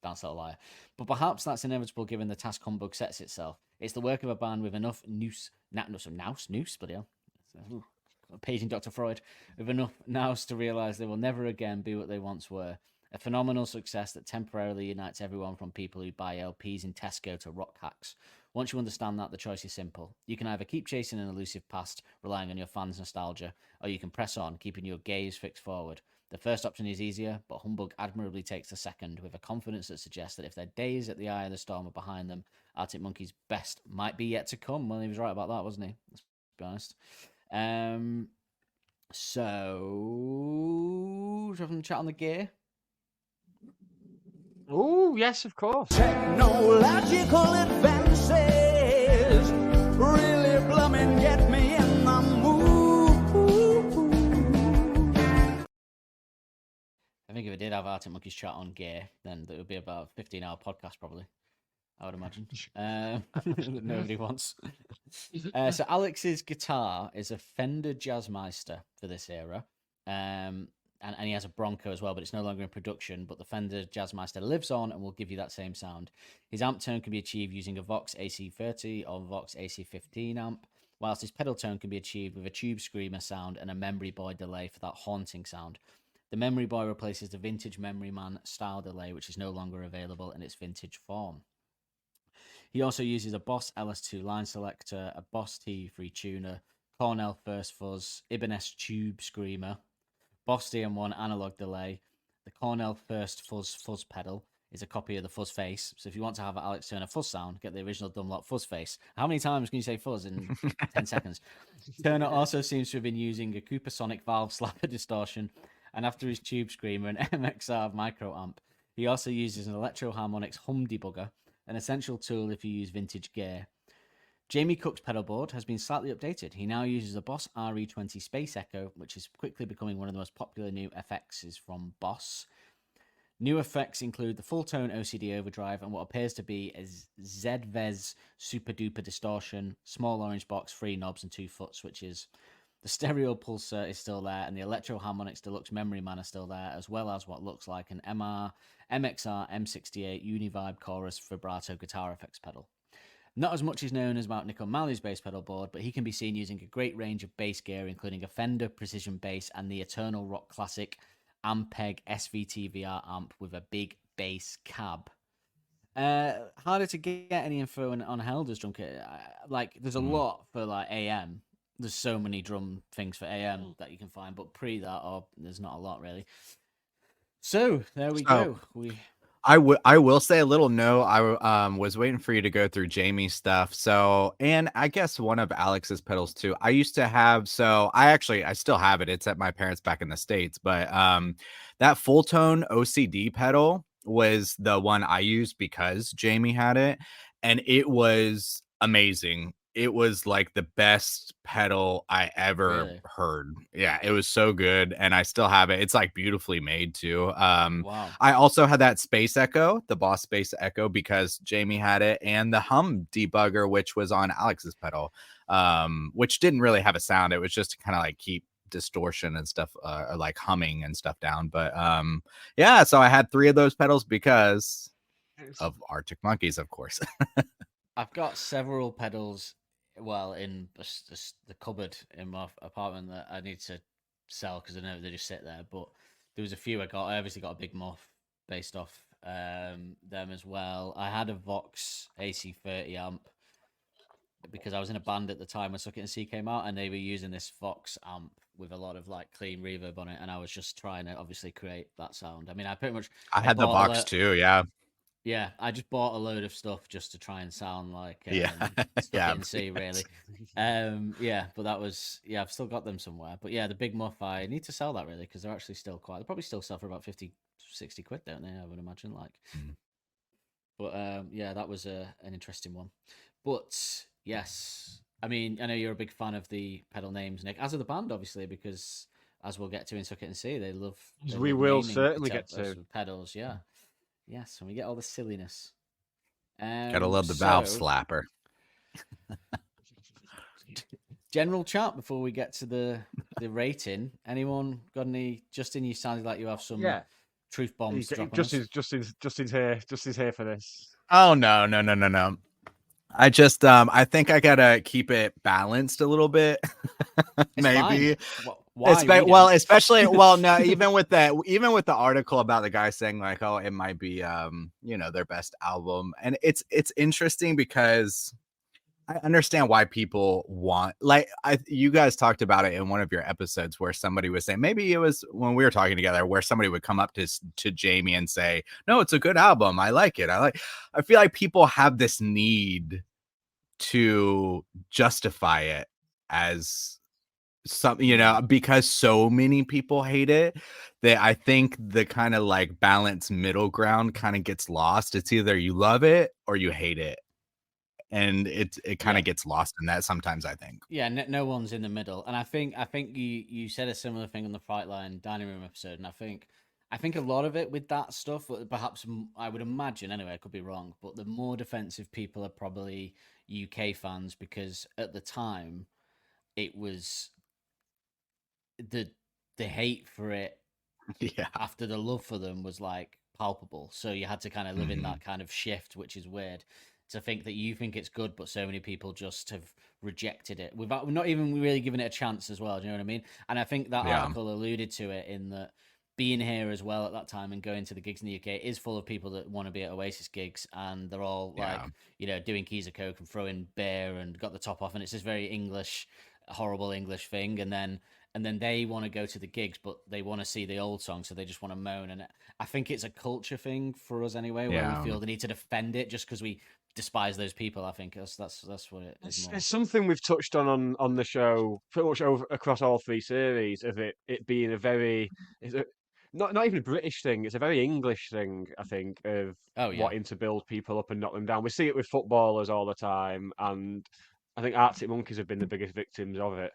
Dance Little Liar. But perhaps that's inevitable given the task Humbug sets itself. It's the work of a band with enough nous, bloody hell. Paging Dr. Freud, with enough nous to realise they will never again be what they once were. A phenomenal success that temporarily unites everyone from people who buy LPs in Tesco to rock hacks. Once you understand that, the choice is simple. You can either keep chasing an elusive past, relying on your fans' nostalgia, or you can press on, keeping your gaze fixed forward. The first option is easier, but Humbug admirably takes the second, with a confidence that suggests that if their days at the eye of the storm are behind them, Arctic Monkeys' best might be yet to come. Well, he was right about that, wasn't he? Let's be honest. So, should we have a chat on the gear? Oh, yes, of course. Technological advances really blooming get me in the mood. I think if it did have Arctic Monkeys chat on gear, then it would be about a 15-hour podcast, probably. I would imagine. That nobody wants. So Alex's guitar is a Fender Jazzmeister for this era. And he has a Bronco as well, but it's no longer in production. But the Fender Jazzmeister lives on and will give you that same sound. His amp tone can be achieved using a Vox AC30 or Vox AC15 amp, whilst his pedal tone can be achieved with a Tube Screamer sound and a Memory Boy delay for that haunting sound. The Memory Boy replaces the vintage Memory Man style delay, which is no longer available in its vintage form. He also uses a Boss LS2 line selector, a Boss T3 tuner, Cornell First Fuzz, Ibanez Tube Screamer, Boss DM1 analog delay. The Cornell First Fuzz pedal is a copy of the Fuzz Face. So if you want to have an Alex Turner fuzz sound, get the original Dunlop Fuzz Face. How many times can you say fuzz in 10 seconds? Turner also seems to have been using a Coopersonic valve slapper distortion, and after his Tube Screamer, an MXR micro amp. He also uses an Electro Harmonix hum debugger, an essential tool if you use vintage gear. Jamie Cook's pedal board has been slightly updated. He now uses a Boss RE20 Space Echo, which is quickly becoming one of the most popular new FXs from Boss. New effects include the full-tone OCD overdrive and what appears to be a ZVEZ super duper distortion, small orange box, 3 knobs and 2 foot switches. The stereo pulsar is still there, and the Electro Harmonix Deluxe Memory Man is still there, as well as what looks like an MXR M68 Univibe Chorus vibrato guitar effects pedal. Not as much is known as about Nick O'Malley's bass pedal board, but he can be seen using a great range of bass gear, including a Fender Precision Bass and the Eternal Rock Classic Ampeg SVT VR amp with a big bass cab. Harder to get any info on Helder's drum kit. There's a lot for AM. There's so many drum things for AM that you can find, but pre that, there's not a lot really. So there we go. I will say a little no. I was waiting for you to go through Jamie's stuff. So, and I guess one of Alex's pedals too. I used to have, I still have it. It's at my parents' back in the States, but that full tone OCD pedal was the one I used because Jamie had it, and it was amazing. It was like the best pedal I ever heard. Yeah, it was so good. And I still have it. It's like beautifully made too. Wow. I also had that Space Echo, the Boss Space Echo, because Jamie had it, and the hum debugger, which was on Alex's pedal, which didn't really have a sound. It was just to kind of like keep distortion and stuff, or like humming and stuff down. But yeah, so I had 3 of those pedals because of Arctic Monkeys, of course. I've got several pedals in the cupboard in my apartment that I need to sell because I know they just sit there. But there was a few I got. I obviously got a Big Muff based off them as well. I had a Vox AC30 amp because I was in a band at the time when Suck It and See came out, and they were using this Vox amp with a lot of like clean reverb on it, and I was just trying to obviously create that sound. I mean, I had the Vox too, yeah. Yeah, I just bought a load of stuff just to try and sound like Yeah. Stuck Yeah, It in C, really. Yeah, but that was I've still got them somewhere. But yeah, the Big Muff, I need to sell that really because they're actually still quite. They probably still sell for about 50, 60 quid, don't they? I would imagine. But yeah, that was an interesting one. But yes, I mean, I know you're a big fan of the pedal names, Nick, as of the band, obviously, because as we'll get to in Suck It and See, they love. We will certainly get to pedals. Yeah, yes, and we get all the silliness. Gotta love the valve slapper. General chat before we get to the rating. Anyone got any? Justin, you sounded like you have some truth bombs. Justin's here for this. Oh no. I just I think I gotta keep it balanced a little bit. Maybe. Especially no, even with the article about the guy saying like, oh, it might be their best album. And it's interesting because I understand why people want, like, you guys talked about it in one of your episodes where somebody was saying, maybe it was when we were talking together, where somebody would come up to Jamie and say, no, it's a good album. I like it. I feel like people have this need to justify it as something, because so many people hate it, that I think the kind of like balanced middle ground kind of gets lost. It's either you love it or you hate it. And it kind of gets lost in that sometimes, I think. Yeah, no one's in the middle. And I think you said a similar thing on the Frightline Dining Room episode, and I think a lot of it with that stuff, perhaps I would imagine, anyway, I could be wrong, but the more defensive people are probably UK fans, because at the time it was the hate for it after the love for them was like palpable. So you had to kind of live in that kind of shift, which is weird. To think that you think it's good, but so many people just have rejected it without not even really giving it a chance as well. Do you know what I mean? And I think that article alluded to it in that being here as well at that time and going to the gigs in the UK is full of people that want to be at Oasis gigs, and they're all like, doing keys of coke and throwing beer and got the top off, and it's this very English, horrible English thing. And then they want to go to the gigs, but they want to see the old song, so they just want to moan. And I think it's a culture thing for us anyway, where we feel the need to defend it just because we despise those people. I think that's what it is. It's something we've touched on the show pretty much across all three series of it being a very not even a British thing. It's a very English thing, I think, of wanting to build people up and knock them down. We see it with footballers all the time, and I think Arctic Monkeys have been the biggest victims of it.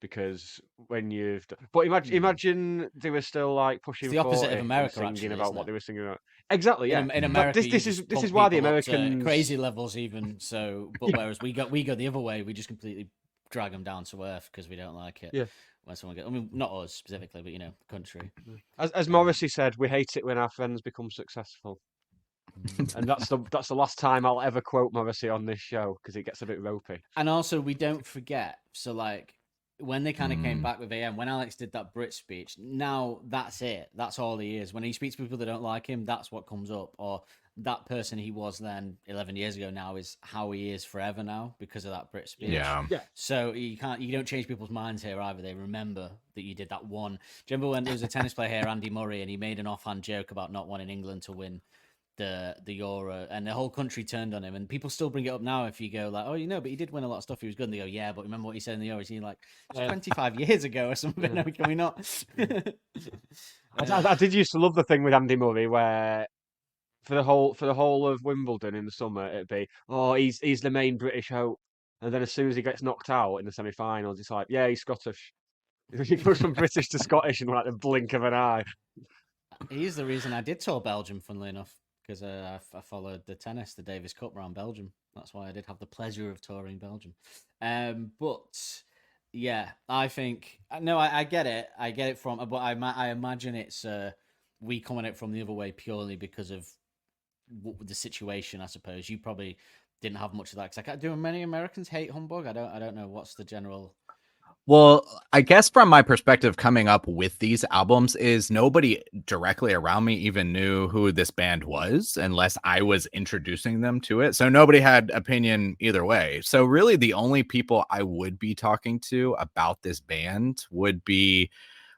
Because when imagine they were still like pushing it's the opposite of America, singing actually, about what they were singing about. Exactly, yeah. In America, this is why the Americans crazy levels even. So, but whereas we go the other way, we just completely drag them down to earth because we don't like it. Yeah. When someone gets, I mean, not us specifically, but country. As Morrissey said, we hate it when our friends become successful. And that's the last time I'll ever quote Morrissey on this show because it gets a bit ropey. And also, we don't forget. So, like, when they kind of came back with AM, when Alex did that Brit speech, now that's it. That's all he is. When he speaks to people that don't like him, that's what comes up. Or that person he was then 11 years ago now is how he is forever now because of that Brit speech. Yeah. So you don't change people's minds here either. They remember that you did that one. Do you remember when there was a tennis player here, Andy Murray, and he made an offhand joke about not wanting England to win the Euro, and the whole country turned on him, and people still bring it up now. If you go like, oh, but he did win a lot of stuff, he was good, and they go, yeah, but remember what he said in the Euros? And you're like, 25 years ago or something. No, can we not? I did used to love the thing with Andy Murray where for the whole of Wimbledon in the summer it'd be, oh, he's the main British hope, and then as soon as he gets knocked out in the semi-finals, it's like, yeah, he's Scottish. He goes from British to Scottish in like the blink of an eye. He's the reason I did tour Belgium, funnily enough. Because I followed the tennis, the Davis Cup around Belgium. That's why I did have the pleasure of touring Belgium. But yeah, I think I get it. I get it from, but I imagine it's we come at it from the other way purely because of the situation. I suppose you probably didn't have much of that. Because do many Americans hate Humbug? I don't know what's the general. Well, I guess from my perspective, coming up with these albums is nobody directly around me even knew who this band was unless I was introducing them to it. So nobody had opinion either way. So really the only people I would be talking to about this band would be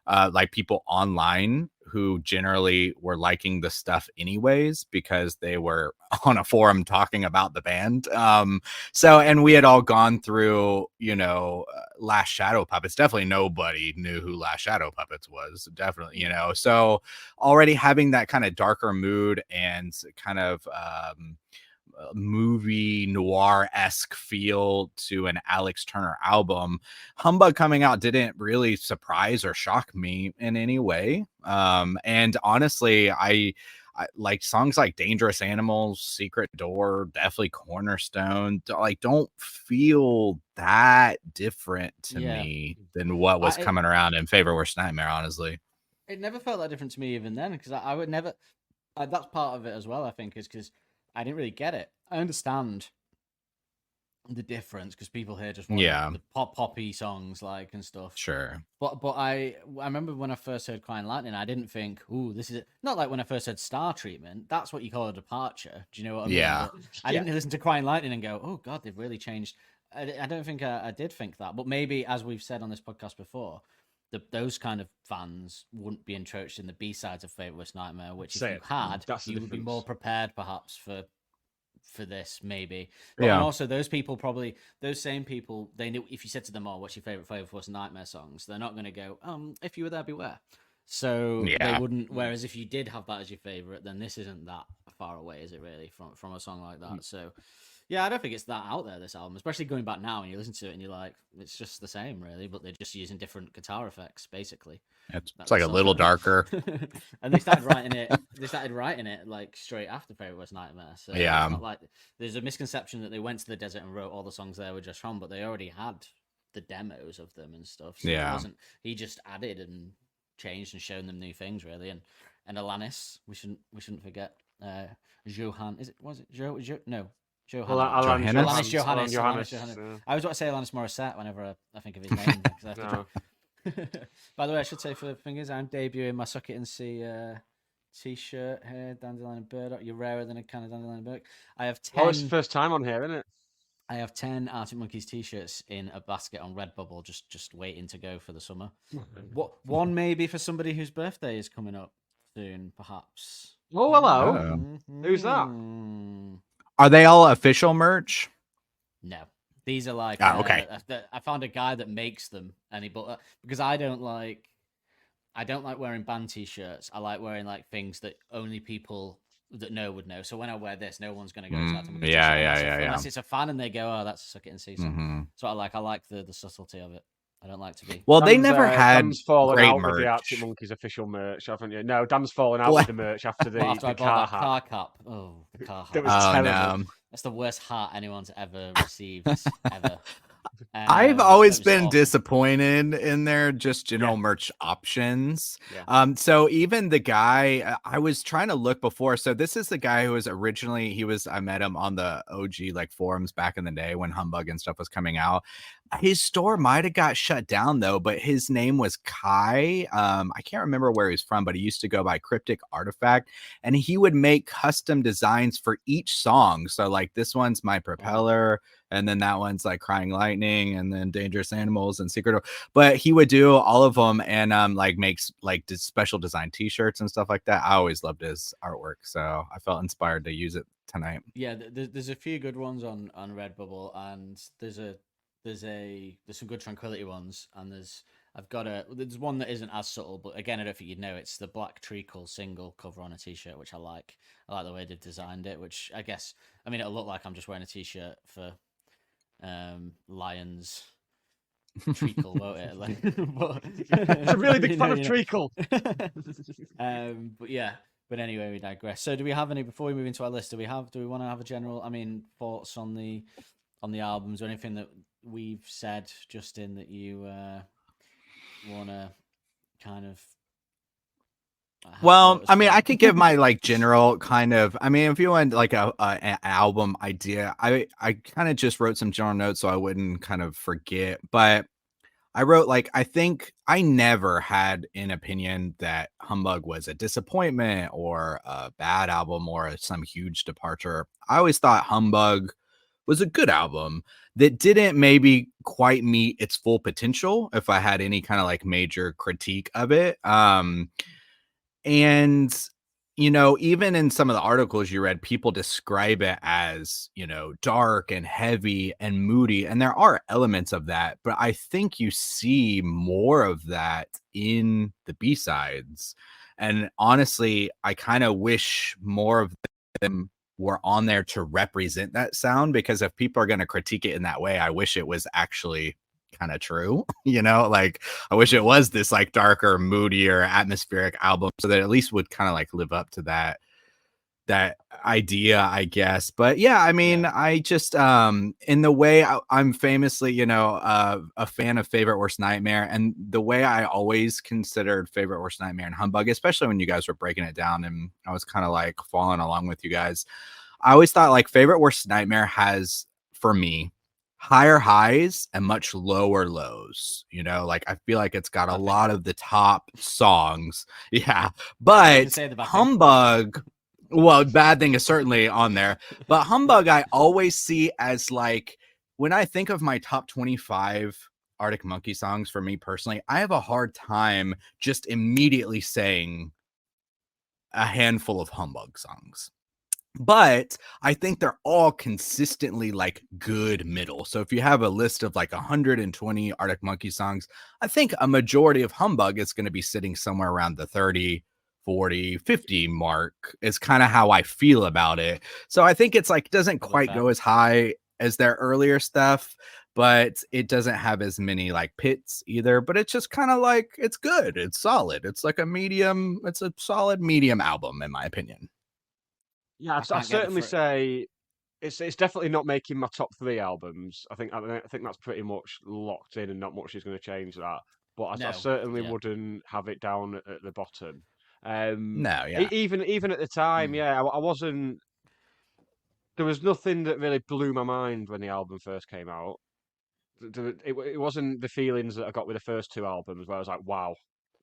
like people online who generally were liking the stuff anyways because they were on a forum talking about the band. So, and we had all gone through, Last Shadow Puppets. Definitely nobody knew who Last Shadow Puppets was. Definitely, so already having that kind of darker mood and kind of movie noir-esque feel to an Alex Turner album, Humbug coming out didn't really surprise or shock me in any way. And honestly, I like songs like Dangerous Animals, Secret Door, definitely Cornerstone, don't feel that different to me than what was coming around in Favorite Worst Nightmare, honestly. It never felt that different to me even then, because I would never. That's part of it as well, I think, is because I didn't really get it. I understand the difference because people here just want the poppy songs and stuff. Sure. But I remember when I first heard Crying Lightning, I didn't think, "Ooh, this is it." Not like when I first heard Star Treatment. That's what you call a departure. Do you know what I mean? Yeah. But I didn't listen to Crying Lightning and go, "Oh God, they've really changed." I don't think I did think that. But maybe, as we've said on this podcast before, those kind of fans wouldn't be entrenched in the B-sides of Favourite Worst Nightmare, which if you had, you would be more prepared perhaps for this, maybe. But and also those same people, they knew if you said to them, "Oh, what's your Favourite Worst Nightmare songs?" They're not going to go, "If You Were There, Beware." So they wouldn't. Whereas if you did have that as your favourite, then this isn't that far away, is it really, from a song like that? So yeah, I don't think it's that out there, this album, especially going back now and you listen to it and you're like, it's just the same, really, but they're just using different guitar effects, basically. It's like a little darker. And they started writing it. They started writing it like straight after Favourite Worst Nightmare. So it's not like there's a misconception that they went to the desert and wrote all the songs there with just from, but they already had the demos of them and stuff. So it wasn't. He just added and changed and shown them new things, really. And Alanis, we shouldn't forget. Johan, was it Joe? No. Alanis Johannes. I always want to say Alanis Morissette whenever I think of his name. By the way, I should say for fingers, I'm debuting my Suck It and See t-shirt here, Dandelion and Burdock. You're rarer than a can of Dandelion and Burdock. I have 10. Oh, it's the first time on here, isn't it? I have 10 Arctic Monkeys t-shirts in a basket on Redbubble, just waiting to go for the summer. One maybe for somebody whose birthday is coming up soon, perhaps. Oh, hello. Mm-hmm. Who's that? Are they all official merch? No, these are like. Okay. I found a guy that makes them, and he bought because I don't like wearing band t-shirts. I like wearing like things that only people that know would know. So when I wear this, no one's going to go. Unless it's a fan and they go, "Oh, that's a Suck It and See song." Mm-hmm. So I like the subtlety of it. I don't like to be. Well, they never had Dan's fallen great out merch. with the Arctic Monkeys official merch, haven't you? No, Dan's fallen out with the merch after the car hat. Car cap. Oh, the car hat. That was terrible. No. That's the worst hat anyone's ever received, ever. I've always been disappointed in their just general merch options. Yeah. So even the guy I was trying to look before. So this is the guy who was originally, I met him on the OG like forums back in the day when Humbug and stuff was coming out. His store might have got shut down though, but his name was Kai. I can't remember where he's from, but he used to go by Cryptic Artifact, and he would make custom designs for each song. So like this one's My Propeller, and then that one's like Crying Lightning, and then Dangerous Animals and Secret Door. But he would do all of them and like makes like special design t-shirts and stuff like that. I always loved his artwork, so I felt inspired to use it tonight. Yeah, there's a few good ones on Redbubble, and there's some good Tranquility ones, and there's one that isn't as subtle, but again, I don't think you'd know. It's the Black Treacle single cover on a t-shirt, which I like. I like the way they've designed it, which I guess, I mean, it'll look like I'm just wearing a t-shirt for Lions treacle, won't it? It's a really big fan of treacle. But yeah. But anyway, we digress. So, do we have any before we move into our list? Do we want to have a general, thoughts on the albums or anything that we've said, Justin, that you want to kind of? Well, I could give my like general kind of. If you want like an album idea, I kind of just wrote some general notes so I wouldn't kind of forget. But I wrote like, I think I never had an opinion that Humbug was a disappointment or a bad album or some huge departure. I always thought Humbug was a good album that didn't maybe quite meet its full potential, if I had any kind of like major critique of it. And even in some of the articles you read, people describe it as, dark and heavy and moody. And there are elements of that, but I think you see more of that in the B-sides. And honestly, I kind of wish more of them were on there to represent that sound, because if people are going to critique it in that way, I wish it was actually kind of true. Like I wish it was this like darker, moodier, atmospheric album, so that at least would kind of like live up to that idea, I guess. But yeah, I mean, I just in the way I'm famously a fan of Favorite Worst Nightmare, and the way I always considered Favorite Worst Nightmare and Humbug, especially when you guys were breaking it down and I was kind of like following along with you guys, I always thought like Favorite Worst Nightmare has, for me, higher highs and much lower lows. Like I feel like it's got a lot of the top songs. Yeah. But Humbug, well, Bad Thing is certainly on there. But Humbug, I always see as like, when I think of my top 25 Arctic Monkey songs, for me personally, I have a hard time just immediately saying a handful of Humbug songs. But I think they're all consistently like good middle. So if you have a list of like 120 Arctic Monkey songs, I think a majority of Humbug is going to be sitting somewhere around the 30, 40, 50 mark is kind of how I feel about it. So I think it's like, doesn't quite go as high as their earlier stuff, but it doesn't have as many like pits either. But it's just kind of like, it's good. It's solid. It's like it's a solid medium album, in my opinion. Yeah, I'd certainly say it's definitely not making my top 3 albums. I think that's pretty much locked in, and not much is going to change that. But I certainly wouldn't have it down at the bottom. No, yeah. Even at the time, I wasn't. There was nothing that really blew my mind when the album first came out. It wasn't the feelings that I got with the first 2 albums, where I was like, "Wow,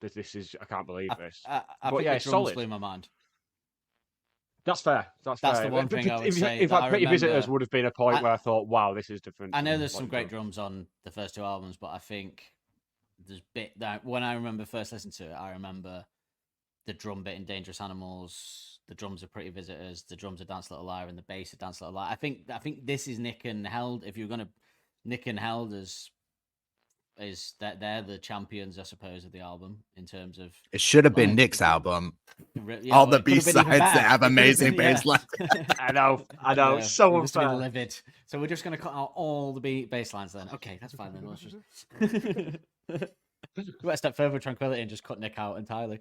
this is I can't believe this." I but think yeah, the it's drums solid. blew my mind. That's fair. That's the fair. one thing I would say. In fact, Pretty remember, Visitors would have been a point where I thought, "Wow, this is different." I know there's some great drums on the first 2 albums, but I think there's bit that when I remember first listening to it, I remember the drum bit in Dangerous Animals, the drums are Pretty Visitors, the drums are Dance Little Liar, and the bass of Dance Little Liar. I think this is Nick and Held. If you're gonna Nick and Held is that they're the champions, I suppose, of the album in terms of. It should have been Nick's album. All the B-sides that have amazing bass lines. I know. So unfair. Livid. So we're just going to cut out all the bass lines then. Okay, that's fine then. Let's just. We'll step further with Tranquility and just cut Nick out entirely.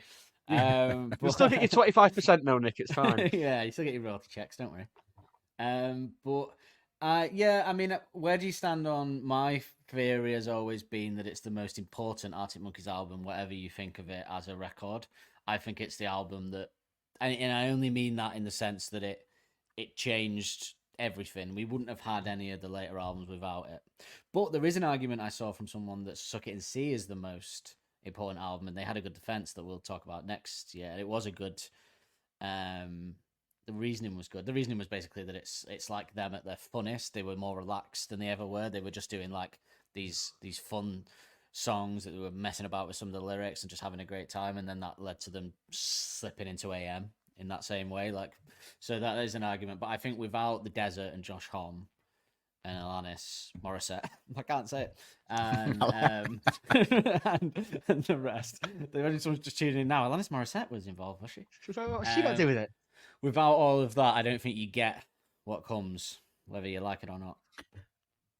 You'll still get your 25% no, Nick. It's fine. Yeah, you still get your royalty checks, don't worry. I mean, where do you stand on my theory has always been that it's the most important Arctic Monkeys album, whatever you think of it as a record. I think it's the album that, and I only mean that in the sense that it changed everything. We wouldn't have had any of the later albums without it. But there is an argument I saw from someone that Suck It and See is the most important album, and they had a good defense that we'll talk about next year. It was a good. The reasoning was good. The reasoning was basically that it's like them at their funnest. They were more relaxed than they ever were. They were just doing like these fun songs that they were messing about with some of the lyrics and just having a great time. And then that led to them slipping into AM in that same way. Like, so that is an argument. But I think without The Desert and Josh Homme and Alanis Morissette, I can't say it, and and the rest. The only someone's just tuning in now. Alanis Morissette was involved, was she? What's she got to do with it? Without all of that, I don't think you get what comes, whether you like it or not.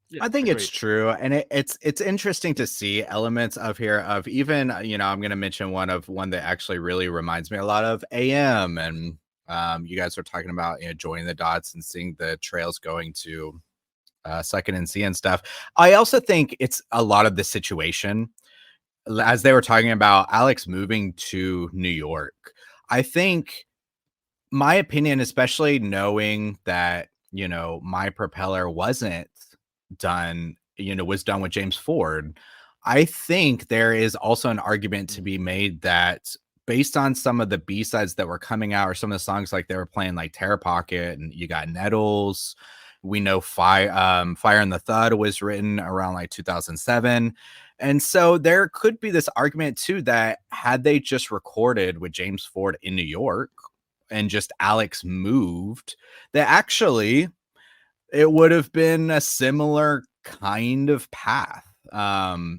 Yeah, I think it's true, and it's interesting to see elements of here of even I'm going to mention one that actually really reminds me a lot of AM, and you guys were talking about joining the dots and seeing the trails going to Second and C and stuff. I also think it's a lot of the situation, as they were talking about Alex moving to New York. I think my opinion, especially knowing that My Propeller wasn't done, was done with James Ford, I think there is also an argument to be made that based on some of the B-sides that were coming out, or some of the songs like they were playing like Terror Pocket, and you got Nettles, We know Fire and the Thud was written around like 2007. And so there could be this argument too that had they just recorded with James Ford in New York and just Alex moved, that actually it would have been a similar kind of path.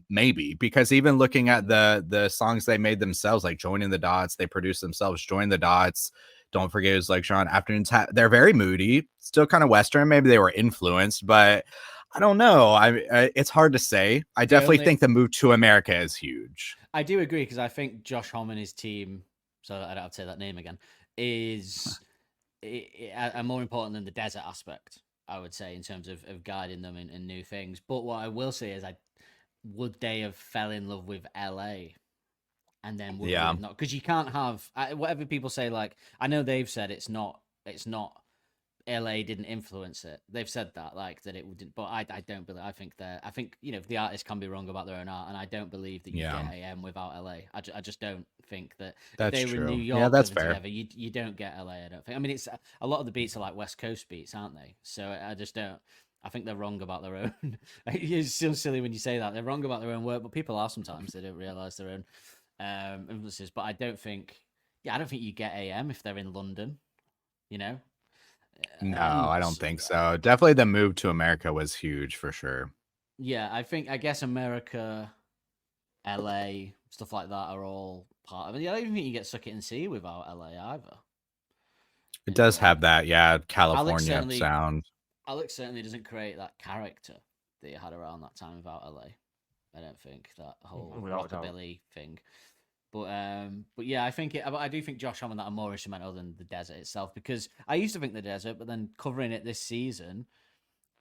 Maybe, because even looking at the songs they made themselves, like Joining the Dots, they produced themselves. Join the Dots, Don't Forget His Like Sean, Afternoons, they're very moody, still kind of Western. Maybe they were influenced, but I don't know. It's hard to say. I definitely think the move to America is huge. I do agree, because I think Josh Homme and his team, so I don't have to say that name again, is more important than the desert aspect, I would say, in terms of guiding them in new things. But what I will say is, would they have fell in love with LA and then would not? Because you can't have whatever people say. Like, I know they've said it's not LA didn't influence it. They've said that, like, that it wouldn't, but I don't believe. I think the artists can be wrong about their own art, and I don't believe that you get AM without LA. I just don't think that that's if they true. were in New York, yeah, that's fair. together, you don't get LA. I don't think. I mean, it's a lot of the beats are like West Coast beats, aren't they? So I just don't. I think they're wrong about their own. It's still silly when you say that. They're wrong about their own work, but people are sometimes. They don't realize their own influences. But I don't think you get AM if they're in London. You know. No, I don't think so. Definitely the move to America was huge for sure. Yeah, I guess America, LA, stuff like that are all part of it. I don't even think you get Suck It and See without LA either. It does have that, California sound. Alex certainly doesn't create that character that you had around that time without LA. I don't think that whole rockabilly thing. But yeah, I do think Josh Homme and that are more instrumental than the desert itself, because I used to think the desert, but then covering it this season,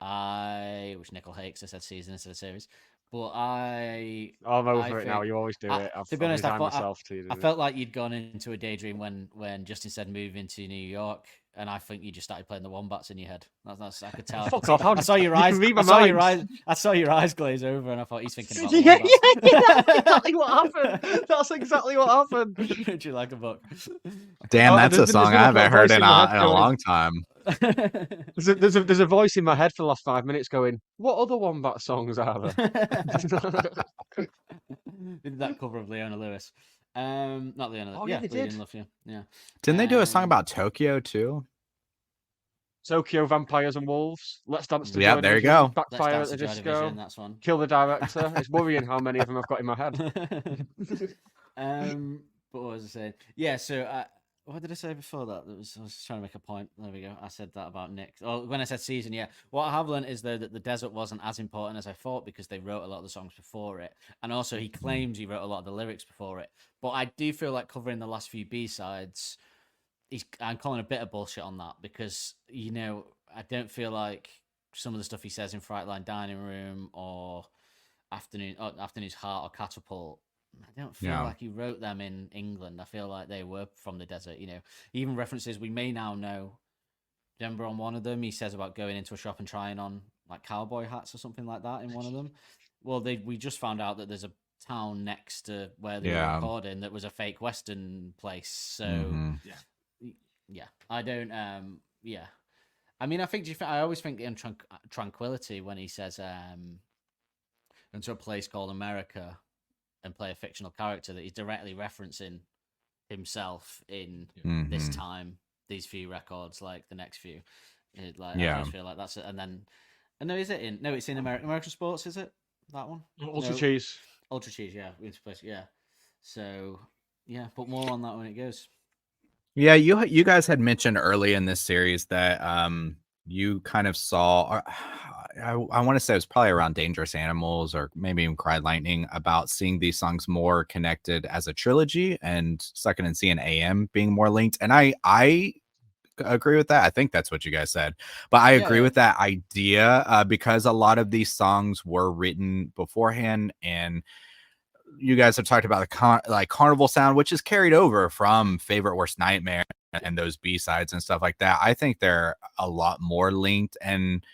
which Nickel hates, I said season instead of series, but I'm over it now. You always do it. To be honest, I felt like you'd gone into a daydream when Justin said move into New York, and I think you just started playing the Wombats in your head. That's I could tell. Fuck off! I saw your eyes. I saw your eyes glaze over, and I thought he's thinking about the Wombats. That's exactly what happened. That's exactly what happened. Would you like a book? Damn, that's a song I haven't heard in a long time. There's a voice in my head for the last 5 minutes going, what other Wombat songs are there? Did that cover of Leona Lewis? Not Leona Lewis. Yeah, they did. Yeah. Didn't they do a song about Tokyo too? Tokyo Vampires and Wolves. Let's Dance to Yeah, there you go. Backfire at the Disco. That's one. Kill the Director. It's worrying how many of them I've got in my head. But what was I saying? Yeah, so what did I say before that? I was trying to make a point. There we go. I said that about Nick. Oh, when I said season, yeah. What I have learned is, though, that the desert wasn't as important as I thought, because they wrote a lot of the songs before it. And also, he claims he wrote a lot of the lyrics before it. But I do feel like covering the last few B-sides, I'm calling a bit of bullshit on that, because, I don't feel like some of the stuff he says in Frightline Dining Room or Afternoon's Heart or Catapult, I don't feel like he wrote them in England. I feel like they were from the desert. Even references we may now know. Remember on one of them, he says about going into a shop and trying on like cowboy hats or something like that in one of them. Well, we just found out that there's a town next to where they were recording that was a fake Western place. So yeah, I don't. I mean, I always think in Tranquility when he says into a place called America and play a fictional character, that he's directly referencing himself in this time, these few records, like the next few. I just feel like that's it. And then, it's in American Sports, is it? That one? Ultra Cheese, yeah. Into place, yeah. So, yeah, but more on that when it goes. Yeah, you guys had mentioned early in this series that you kind of saw, I want to say it was probably around Dangerous Animals or maybe even Cried Lightning, about seeing these songs more connected as a trilogy, and Second and C and AM being more linked. And I agree with that. I think that's what you guys said, but I agree with that idea because a lot of these songs were written beforehand, and you guys have talked about the carnival sound, which is carried over from Favorite Worst Nightmare and those B-sides and stuff like that. I think they're a lot more linked, and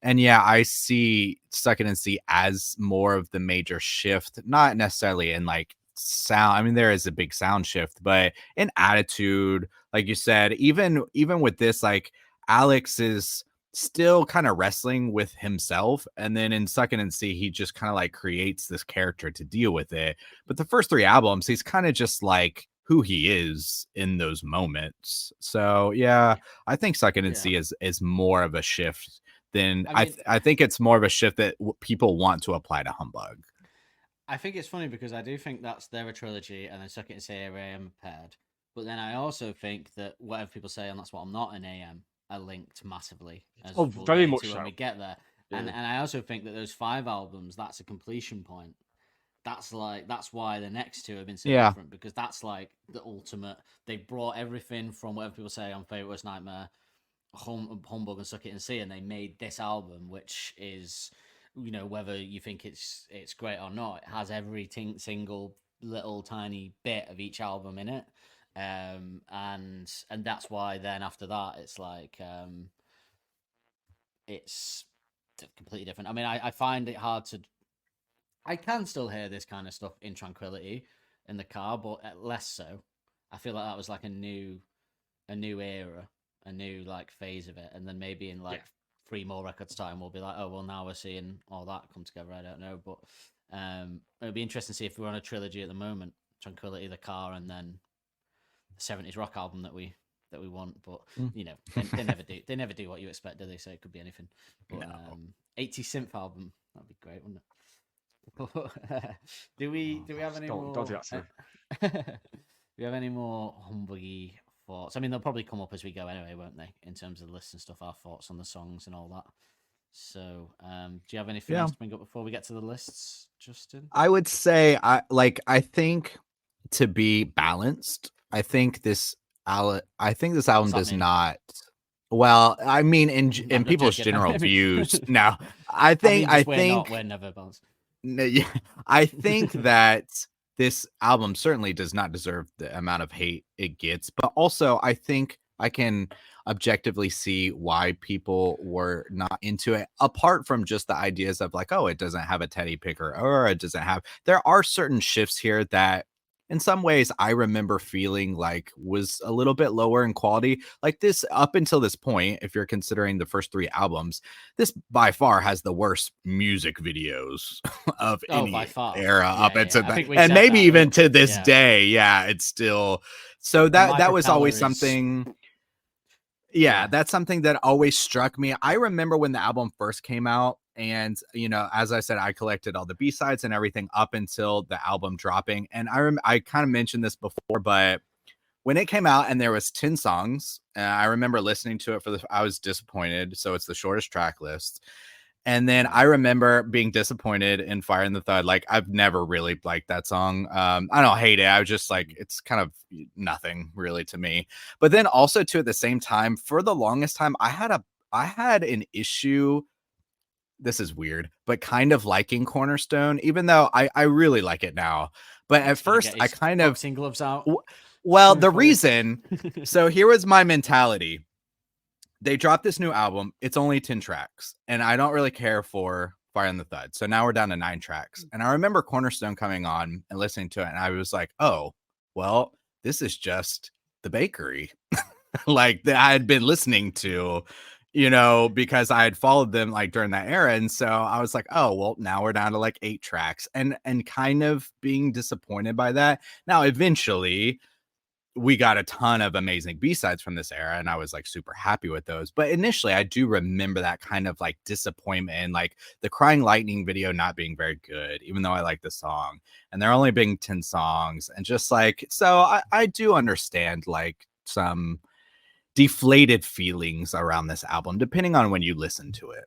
yeah, I see Second and C as more of the major shift, not necessarily in like sound. I mean, there is a big sound shift, but in attitude, like you said, even with this, like Alex is still kind of wrestling with himself, and then in Suckin' and See he just kind of like creates this character to deal with it. But the first 3 albums he's kind of just like who he is in those moments. So yeah, I think Suckin' and See is more of a shift than I think it's more of a shift that people want to apply to Humbug. I think it's funny because I do think that's their a trilogy, and then Suck It and Say AM paired. But then I also think that whatever people say, and that's what I'm not an AM, are linked massively. As Oh, we'll very get much into so. when we get there. Yeah. And I also think that those 5 albums, that's a completion point. That's why the next 2 have been so different, because that's like the ultimate. They brought everything from whatever people say on Favorite Worst Nightmare, Humbug, and Suck It and See, and they made this album, which is, you know, whether you think it's great or not, it has every single little tiny bit of each album in it, and that's why then after that it's like it's completely different. I mean, I find it hard to. I can still hear this kind of stuff in Tranquility in the car, but less so. I feel like that was like a new era, a new like phase of it, and then maybe in like 3 more records time we'll be like, oh well, now we're seeing all that come together. I don't know, but it'll be interesting to see if we're on a trilogy at the moment: Tranquility, the car, and then the 70s rock album that we want. But you know, they never do. They never do what you expect, do they? So it could be anything. But 80s synth album, that'd be great, wouldn't it? do we have any more? Don't do that to me. Do we have any more humbuggy thoughts? I mean, they'll probably come up as we go anyway, won't they? In terms of the list and stuff, our thoughts on the songs and all that. So, do you have anything else to bring up before we get to the lists, Justin? I would say I think to be balanced, I think this album does not. Well, I mean, in people's general views, no, I think we're never balanced. Yeah, I think that this album certainly does not deserve the amount of hate it gets, but also I think I can objectively see why people were not into it, apart from just the ideas of like, oh, it doesn't have a teddy picker, or it doesn't have. There are certain shifts here that in some ways I remember feeling like was a little bit lower in quality. Like this, up until this point, if you're considering the first 3 albums, this by far has the worst music videos of any era up until that, and maybe even to this day. Yeah, it's still so that was always something. Yeah, that's something that always struck me. I remember when the album first came out, and you know, as I said, I collected all the B-sides and everything up until the album dropping. And I kind of mentioned this before, but when it came out and there was 10 songs, I remember listening to it I was disappointed. So it's the shortest track list. And then I remember being disappointed in Fire in the Thud. Like, I've never really liked that song. I don't hate it. I was just like, it's kind of nothing really to me. But then also too, at the same time, for the longest time, I had an issue. This is weird, but kind of liking Cornerstone, even though I really like it now. But at first I kind of boxing gloves out. Well, the reason, so here was my mentality. They dropped this new album. It's only 10 tracks, and I don't really care for Fire in the Thud. So now we're down to 9 tracks. And I remember Cornerstone coming on and listening to it, and I was like, oh, well, this is just The Bakery. Like that I had been listening to, you know, because I had followed them like during that era. And so I was like, oh, well, now we're down to like 8 tracks, and kind of being disappointed by that. Now, eventually, we got a ton of amazing B-sides from this era, and I was like super happy with those. But initially, I do remember that kind of like disappointment and like the Crying Lightning video not being very good, even though I like the song, and there only being 10 songs. And just like, so I do understand like some deflated feelings around this album, depending on when you listen to it.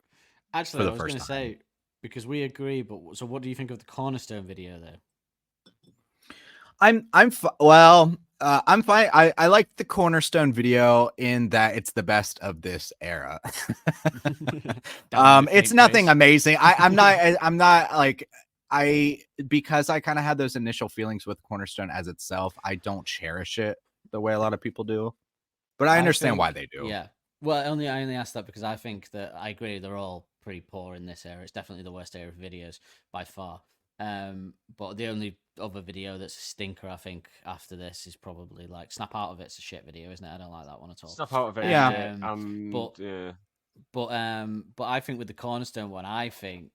Actually, I was going to say, because we agree, but so what do you think of the Cornerstone video though? I'm fine. I like the Cornerstone video in that it's the best of this era. It's nothing amazing. I'm not like, because I kind of had those initial feelings with Cornerstone as itself. I don't cherish it the way a lot of people do, but I understand why they do. Yeah. Well, I only asked that because I think that I agree they're all pretty poor in this era. It's definitely the worst era of videos by far. But the only other video that's a stinker, I think, after this is probably like Snap Out of It's a shit video, isn't it? I don't like that one at all. Snap Out of It. yeah. But I think with the Cornerstone one, I think,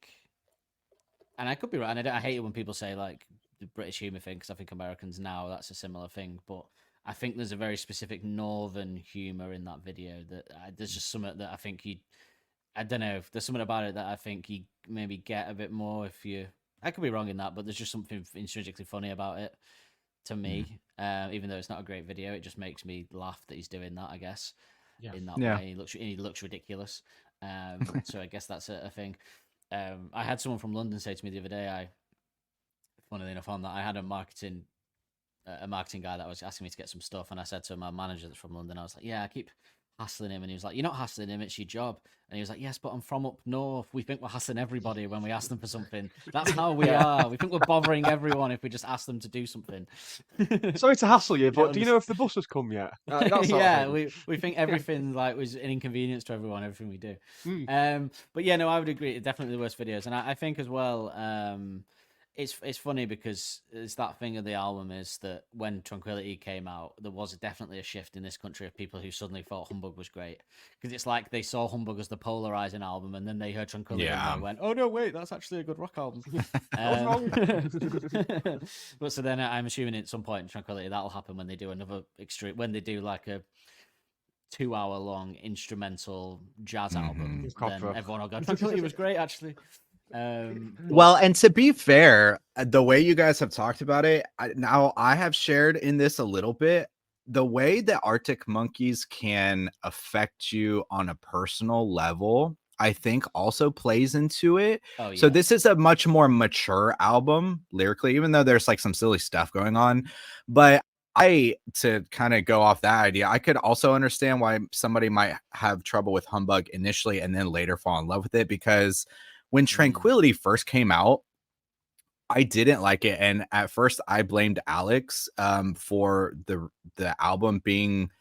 and I could be right, and I hate it when people say like the British humor thing, because I think Americans now that's a similar thing. But I think there's a very specific northern humor in that video that there's just something that I think I don't know, if there's something about it that I think you maybe get a bit more if you. I could be wrong in that, but there's just something intrinsically funny about it to me. Even though it's not a great video, it just makes me laugh that he's doing that, I guess. In that Yeah. way, he looks ridiculous. So I guess that's a thing. I had someone from London say to me the other day, funnily enough, on that, I had a marketing guy that was asking me to get some stuff, and I said to my manager that's from London, I was like, yeah, I keep hassling him, and he was like, you're not hassling him, it's your job. And he was like, yes, but I'm from up north, we think we're hassling everybody when we ask them for something. That's how we are. We think we're bothering everyone if we just ask them to do something. Sorry to hassle you, but do you know if the bus has come yet? Yeah, we think everything like was an inconvenience to everyone, everything we do. But yeah, no, I would agree, definitely the worst videos. And I think as well, it's funny because it's that thing of the album is that when Tranquility came out, there was definitely a shift in this country of people who suddenly thought Humbug was great, because it's like they saw Humbug as the polarizing album, and then they heard Tranquility and they went, oh no, wait, that's actually a good rock album. But so then I'm assuming at some point in Tranquility that'll happen when they do another extreme, when they do like a 2-hour long instrumental jazz album, then everyone will go, Tranquility was great actually. Well, and to be fair, the way you guys have talked about it, now I have shared in this a little bit, the way that Arctic Monkeys can affect you on a personal level, I think also plays into it. Oh, yeah. So this is a much more mature album lyrically, even though there's like some silly stuff going on. But to kind of go off that idea, I could also understand why somebody might have trouble with Humbug initially and then later fall in love with it, because when Tranquility first came out, I didn't like it, and at first I blamed Alex for the album being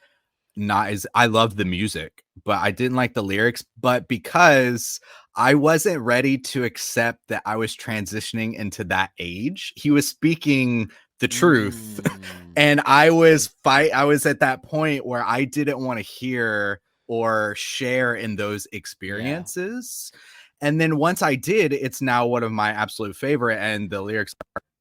not as, I loved the music, but I didn't like the lyrics. But because I wasn't ready to accept that I was transitioning into that age, he was speaking the truth, and I was at that point where I didn't want to hear or share in those experiences. Yeah. And then once I did, it's now one of my absolute favorite, and the lyrics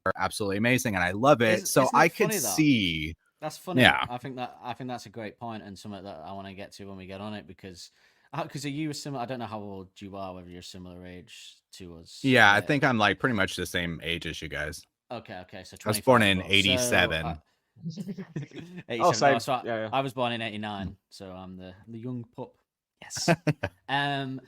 are absolutely amazing, and I love it. So I could see. That's funny. Yeah, I think that's a great point, and something that I want to get to when we get on it, because are you similar? I don't know how old you are, whether you're similar age to us. Yeah, I think I'm like pretty much the same age as you guys. Okay. So I was born in 87. So, 87. Oh, same. So yeah. I was born in 89, so I'm the young pup. Yes. No,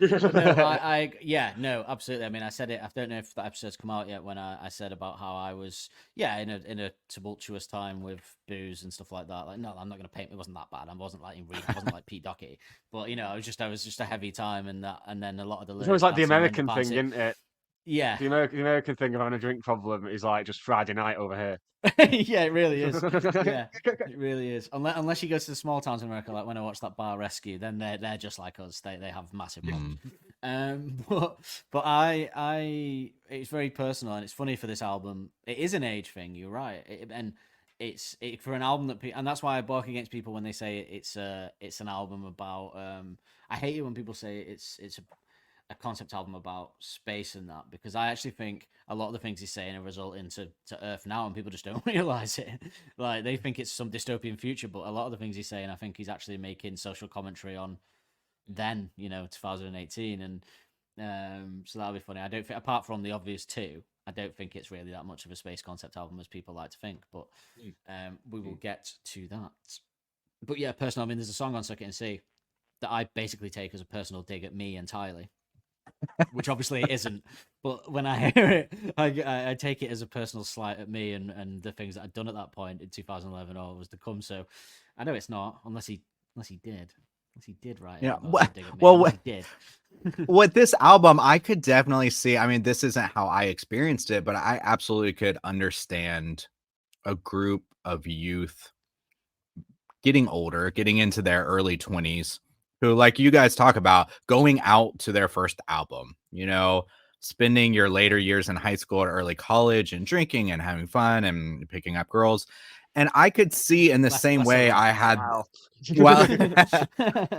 absolutely. I mean, I said it. I don't know if that episode's come out yet, when I said about how I was, in a tumultuous time with booze and stuff like that. Like, no, I'm not going to paint. It wasn't that bad. I wasn't like I wasn't like Pete Doherty, but I was just a heavy time, and then a lot of the lyrics. It's always like the American thing, isn't it? Yeah. The American thing of having a drink problem is like just Friday night over here. Yeah, it really is. Yeah, it really is. Unless you go to the small towns in America, like when I watched that Bar Rescue, then they're just like us. They have massive problems. But I it's very personal, and it's funny for this album. It is an age thing. You're right, and it's for an album that, and that's why I bark against people when they say it's an album about. I hate it when people say it's a concept album about space and that, because I actually think a lot of the things he's saying are resulting to Earth now, and people just don't realize it. Like, they think it's some dystopian future, but a lot of the things he's saying, I think he's actually making social commentary on then, 2018, and so that'll be funny. I don't think, apart from the obvious two, I don't think it's really that much of a space concept album as people like to think, but we will get to that. But yeah, personally, I mean, there's a song on Suck It and See that I basically take as a personal dig at me entirely. Which obviously it isn't, but when I hear it, I take it as a personal slight at me and the things that I'd done at that point in 2011 or was to come. So I know it's not, unless he did write. Yeah, he did. With this album, I could definitely see. I mean, this isn't how I experienced it, but I absolutely could understand a group of youth getting older, getting into their early 20s. Who, like you guys talk about, going out to their first album, spending your later years in high school or early college and drinking and having fun and picking up girls. And I could see in the Less- same less way alone. I had, Wow. well,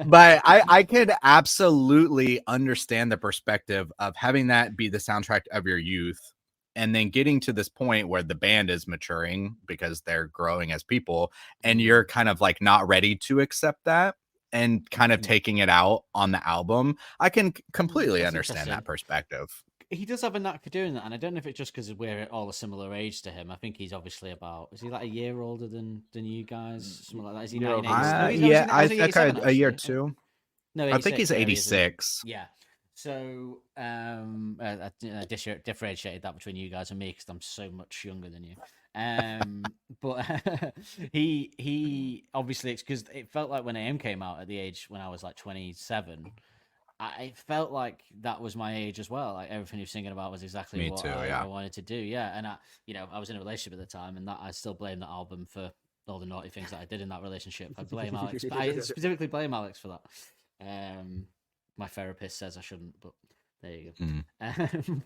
but I could absolutely understand the perspective of having that be the soundtrack of your youth, and then getting to this point where the band is maturing because they're growing as people, and you're kind of like not ready to accept that and kind of taking it out on the album. I can completely That's understand interesting. that perspective. He does have a knack for doing that, and I don't know if it's just because we're all a similar age to him. I think he's obviously is he like a year older than you guys? Something like that. Is he No, 1986? Yeah, I was he think 87, a year actually? too. No, I think 86, he's yeah, he is, 86. Yeah. So I differentiated that between you guys and me because I'm so much younger than you. But he obviously, because it felt like when AM came out at the age when I was like 27, it felt like that was my age as well. Like everything he was singing about was exactly Me what too, yeah. I wanted to do. Yeah, and I was in a relationship at the time, and that I still blame that album for all the naughty things that I did in that relationship. I blame Alex. I specifically blame Alex for that. My therapist says I shouldn't, but there you go.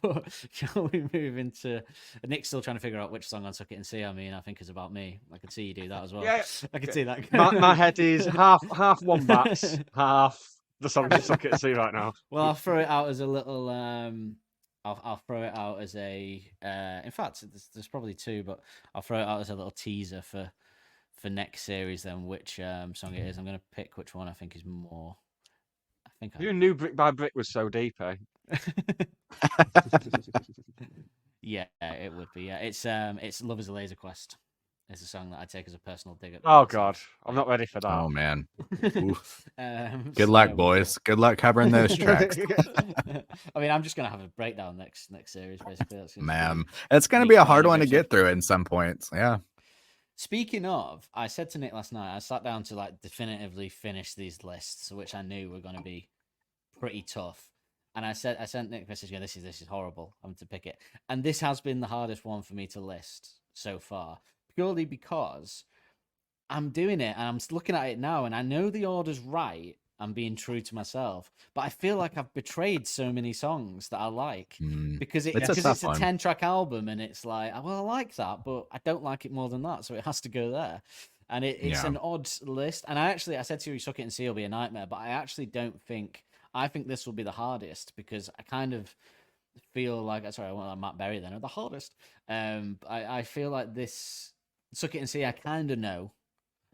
But shall we move into Nick's still trying to figure out which song on Suck It and See? I mean, I think is about me. I can see you do that as well. Yeah. I can see that. My head is half Wombats, half the song to Suck It and See right now. Well, I'll throw it out as a little. I'll throw it out as a. In fact, there's probably two, but I'll throw it out as a little teaser for next series. Then which song it is? I'm going to pick which one I think is more. I think Who knew Brick by Brick was so deep, eh? Yeah, it would be. Yeah, it's "Love Is a Laser Quest." It's a song that I take as a personal dig at. Oh God, I'm not ready for that. Oh man. Good So luck, we'll boys. Good luck covering those tracks. I mean, I'm just gonna have a breakdown next series, basically. That's gonna Man, be it's going to me be a crying hard one to over get through in some points. Yeah. Speaking of, I said to Nick last night, I sat down to like definitively finish these lists, which I knew were going to be pretty tough. And I sent Nick a message going, this is horrible. I'm to pick it. And this has been the hardest one for me to list so far, purely because I'm doing it and I'm looking at it now and I know the order's right. I'm being true to myself, but I feel like I've betrayed so many songs that I like because it's a 10-track album and it's like, well, I like that, but I don't like it more than that, so it has to go there. And it's an odd list. And I said to you, Suck It and See will be a nightmare, but I actually don't think. I think this will be the hardest because I kind of feel like I want like Matt Berry then, or the hardest. I feel like this Suck It and See, I kind of know.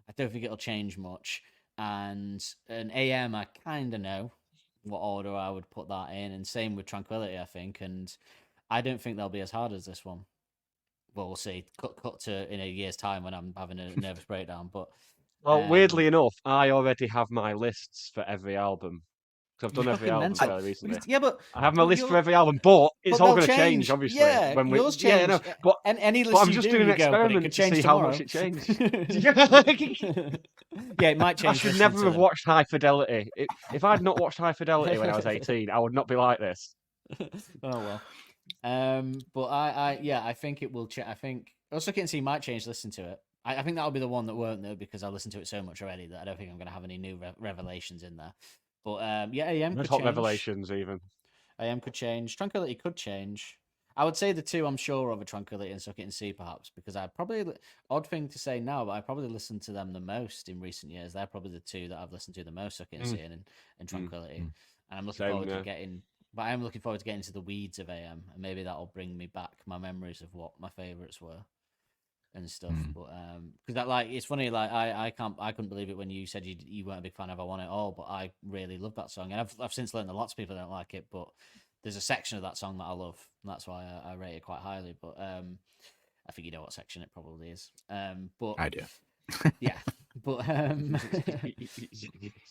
I don't think it'll change much. And an AM, I kind of know what order I would put that in, and same with Tranquility, I think. And I don't think they'll be as hard as this one. Well, we'll see. Cut to in a year's time when I'm having a nervous breakdown. But well, weirdly enough, I already have my lists for every album. I've done every album fairly recently. Yeah, but I have my list for every album, but it's all going to change, obviously. Yeah, when yours change. Yeah, no, but any list but I'm you just do, doing an you go, but it experiment could to change see tomorrow. how much it changed. Yeah, it might change. I should never have watched High Fidelity. If I'd not watched High Fidelity when I was 18, I would not be like this. Oh well. But I think it will. I think also can see might change. Listen to it. I think that'll be the one that won't though because I listened to it so much already that I don't think I'm going to have any new revelations in there. But AM could change. Revelations even. AM could change. Tranquility could change. I would say the two I'm sure of are Tranquility and Suck It and See perhaps because I probably odd thing to say now, but I probably listened to them the most in recent years. They're probably the two that I've listened to the most, Suck It and See and Tranquility. And I'm looking forward to getting. But I am looking forward to getting into the weeds of AM, and maybe that'll bring me back my memories of what my favorites were and stuff. But because that like it's funny, like I couldn't believe it when you said you weren't a big fan of I Want It All, but I really love that song, and I've since learned that lots of people don't like it, but there's a section of that song that I love, and that's why I rate it quite highly. But I think you know what section it probably is. But I do. Yeah. But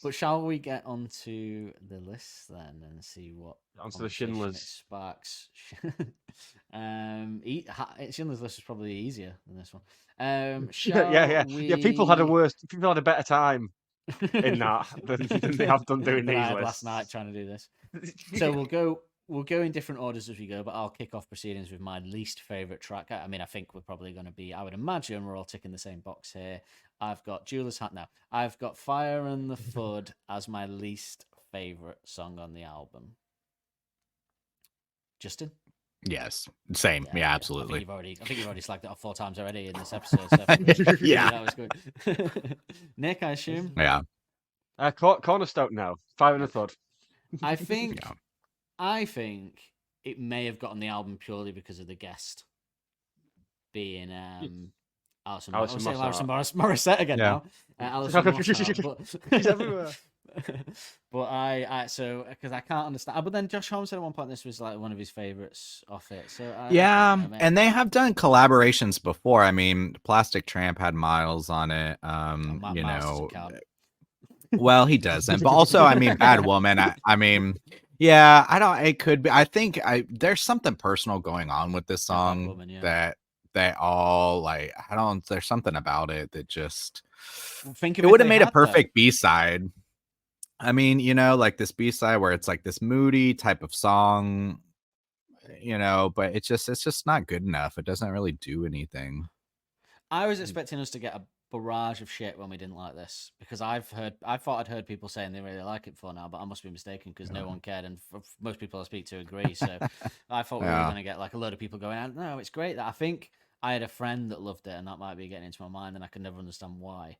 but shall we get onto the list then and see what onto the Schindler's sparks? Schindler's List is probably easier than this one. Yeah. People had a better time in that than they have done doing these lists. Last night trying to do this. So we'll go in different orders as we go, but I'll kick off proceedings with my least favorite track. I mean, I think we're probably going to be. I would imagine we're all ticking the same box here. I've got Jeweler's Hat now. I've got Fire and the Flood as my least favorite song on the album. Justin? Yes, same. Yeah, absolutely. I think you've already slagged it off 4 times already in this episode. So Yeah. that was good. Nick, I assume. Yeah. Cornerstone now. Fire and a thud. I think. Yeah. I think it may have gotten the album purely because of the guest being Alison Morissette again Yeah. now. Alison Morissette, but She's everywhere. But I so because I can't understand. But then Josh Holmes said at one point this was like one of his favorites off it. So I don't know, mate. And they have done collaborations before. I mean, Plastic Tramp had Miles on it. You Miles know, doesn't count. well, he doesn't. But also, I mean, Bad Woman. I mean, yeah, I don't. It could be. I think there's something personal going on with this song Woman, yeah. that they all like. I don't. There's something about it that just. Think It would have made a perfect B-side. I mean, you know, like this B-side where it's like this moody type of song, you know, but it's just not good enough. It doesn't really do anything. I was expecting us to get a barrage of shit when we didn't like this because I thought I'd heard people saying they really like it before now, but I must be mistaken because no one cared, and most people I speak to agree. So I thought we were going to get like a load of people going, no, it's great. That I think I had a friend that loved it, and that might be getting into my mind, and I can never understand why.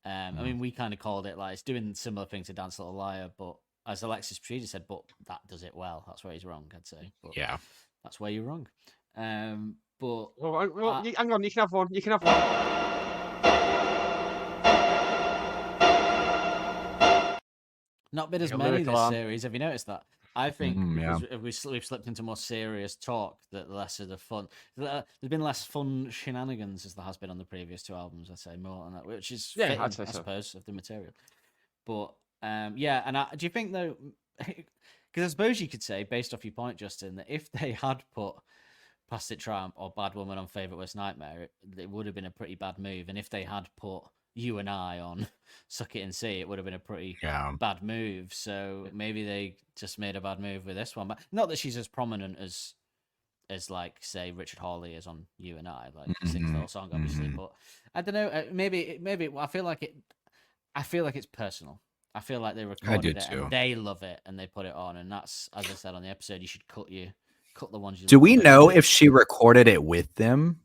I mean, we kind of called it like it's doing similar thing to Dance Little Liar, but as Alexis Petrie said, but that does it well. That's where he's wrong, I'd say. But yeah, that's where you're wrong. But Hang on, you can have one. You can have one. Not been as many this series. Have you noticed that? I think we've slipped into more serious talk that less of the fun. There's been less fun shenanigans as there has been on the previous 2 albums. I'd say more on that, which is fitting, I suppose, of the material. But yeah, and do you think though? Because I suppose you could say, based off your point, Justin, that if they had put Plastic Tramp or Bad Woman on Favorite Worst Nightmare, it would have been a pretty bad move. And if they had put You and I on Suck It and See, it would have been a pretty bad move. So maybe they just made a bad move with this one. But not that she's as prominent as like, say, Richard Hawley is on You and I, like sings the whole song, obviously. But I don't know. Maybe I feel like it's personal. I feel like they recorded it and they love it and they put it on. And that's, as I said on the episode, you should cut the ones you. Do we know if she recorded it with them?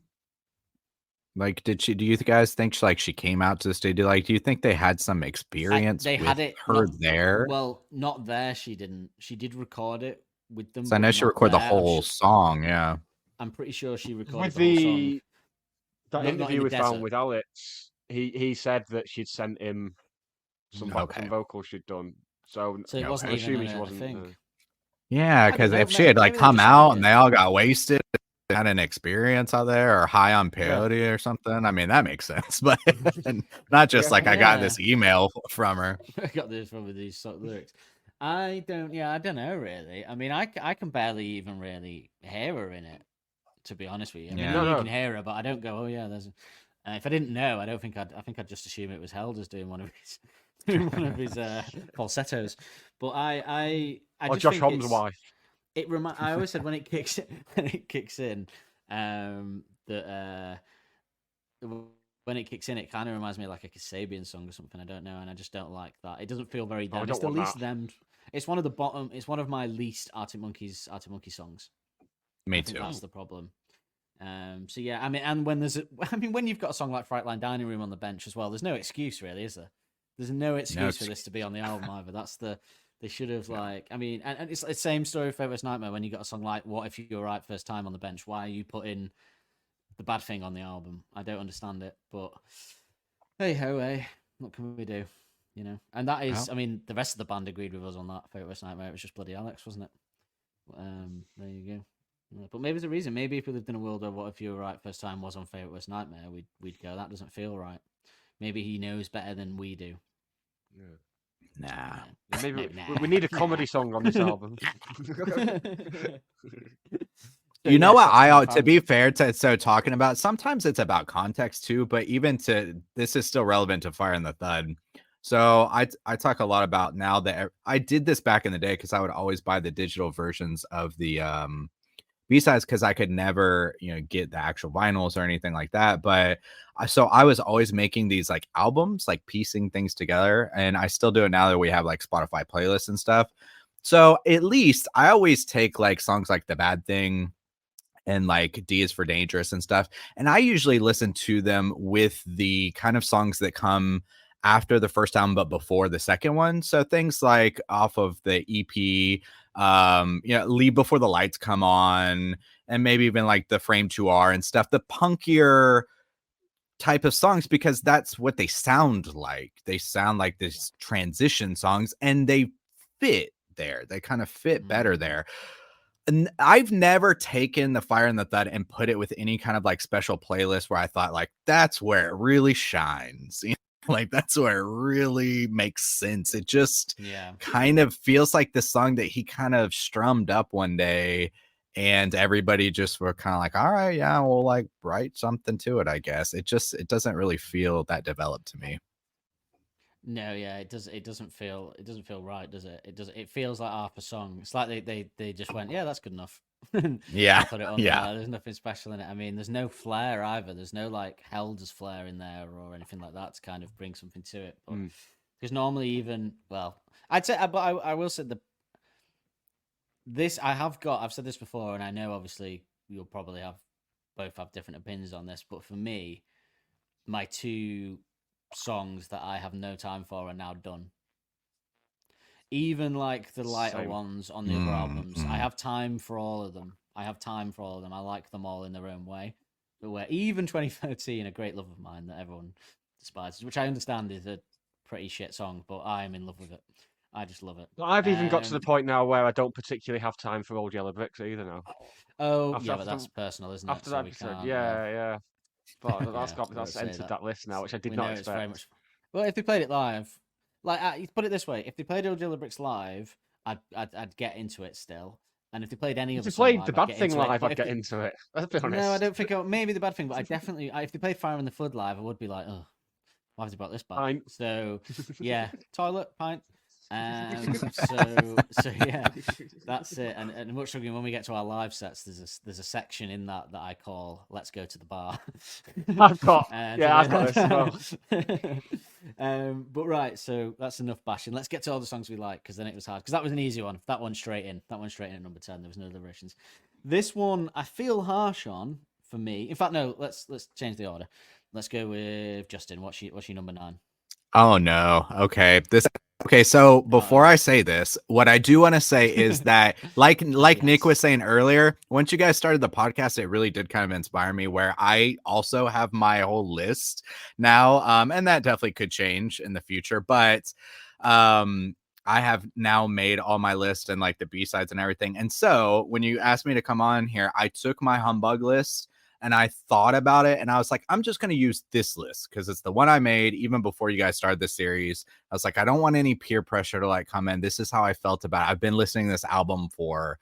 Like, do you guys think she came out to the studio? Like, do you think they had some experience? They with had it her there. Well, not there. She didn't. She did record it with them. So I know she recorded the whole song. Yeah, I'm pretty sure she recorded with the whole song. That interview we found with Alex, he said that she'd sent him some vocals she'd done. So it wasn't I'm even assuming she wasn't. thing. Yeah, because if she had like come out and they all got wasted, had an experience out there, or high on peyote or something, I mean that makes sense. But not just like I got this email from her. I got this from these sort of lyrics. I don't know really. I mean, I can barely even really hear her in it, to be honest with you. I mean, you can hear her, but I don't go, oh yeah, there's. If I didn't know, I think I'd just assume it was Helder's doing one of his falsettos. But I just Josh think Holmes' wife. I always said when it kicks in, that when it kicks in, it kind of reminds me of like a Kasabian song or something. I don't know, and I just don't like that. It doesn't feel very them. It's the least them. It's one of the bottom. It's one of my least Arctic Monkeys songs. Me too. That's the problem. So yeah, I mean, and when when you've got a song like Frightline Dining Room on the bench as well, there's no excuse really, is there? There's no excuse for this to be on the album either. They should have like, I mean, and it's the same story with Favorite Nightmare. When you got a song like What If You Were Right First Time on the bench, why are you putting the bad thing on the album? I don't understand it, but hey ho, hey, what can we do? You know, and that is, I mean, the rest of the band agreed with us on that Favorite Nightmare. It was just bloody Alex, wasn't it? There you go. But maybe there's a reason. Maybe if we lived in a world where What If You Were Right First Time was on Favorite Worst Nightmare, we'd go, that doesn't feel right. Maybe he knows better than we do. Nah. Maybe we need a comedy song on this album. You know what? To be fair, talking about, sometimes it's about context too, but even this is still relevant to Fire and the Thud. So I talk a lot about now that I did this back in the day because I would always buy the digital versions of the B-sides because I could never, get the actual vinyls or anything like that. But so I was always making these like albums, like piecing things together. And I still do it now that we have like Spotify playlists and stuff. So at least I always take like songs like The Bad Thing and like D is for Dangerous and stuff. And I usually listen to them with the kind of songs that come after the first album but before the second one. So things like off of the EP, Leave Before the Lights Come On, and maybe even like the Frame 2R and stuff, the punkier type of songs, because that's what they sound like. They sound like these transition songs, and they fit there. They kind of fit better there. And I've never taken the Fire and the Thud and put it with any kind of like special playlist where I thought like that's where it really shines. Like that's where it really makes sense. It just kind of feels like the song that he kind of strummed up one day, and everybody just were kind of like, all right, yeah, we'll like write something to it, I guess. It doesn't really feel that developed to me. No, yeah, it doesn't feel right, does it? It feels like half a song. It's like they just went, yeah, that's good enough. Yeah. Put it on there. There's nothing special in it. I mean, there's no flair either. There's no like Helder's flair in there or anything like that to kind of bring something to it. Because normally even, well, I'd say, but I will say I've said this before, and I know obviously you'll probably both have different opinions on this, but for me, my two songs that I have no time for are now done. Even like the lighter ones on the other albums, I have time for all of them. I like them all in their own way. But where even 2013, A Great Love of Mine, that everyone despises, which I understand is a pretty shit song, but I am in love with it. I just love it. I've even got to the point now where I don't particularly have time for Old Yellow Bricks either now. Oh, but that's personal, isn't it? After that episode, yeah. But that's entered that list now, which I did not expect. Very much... Well, if they played it live, like put it this way, if they played Old Yellow Bricks live, I'd get into it still. And if they played any other song live, The Bad Thing live, I'd get into it. Let's be honest. No, I don't think maybe The Bad Thing, but I definitely if they played Fire in the Flood live, I would be like, oh, why have they brought this back? Pint. So yeah, toilet, pint. So yeah, that's it. And much when we get to our live sets, there's a section in that I call "Let's Go to the Bar." I've got this as well. But right, so that's enough bashing. Let's get to all the songs we like, because then it was hard. Because that was an easy one. That one straight in. At number 10. There was no deliberations. This one I feel harsh on for me. In fact, no. Let's change the order. Let's go with Justin. What's your number 9? Oh no. Okay, so before I say this, what I do want to say is that like Nick was saying earlier, once you guys started the podcast, it really did kind of inspire me, where I also have my whole list now. And that definitely could change in the future, but I have now made all my list and like the B-sides and everything. And so when you asked me to come on here, I took my Humbug list and I thought about it, and I was like, I'm just going to use this list because it's the one I made even before you guys started this series. I was like, I don't want any peer pressure to like come in. This is how I felt about it. I've been listening to this album for,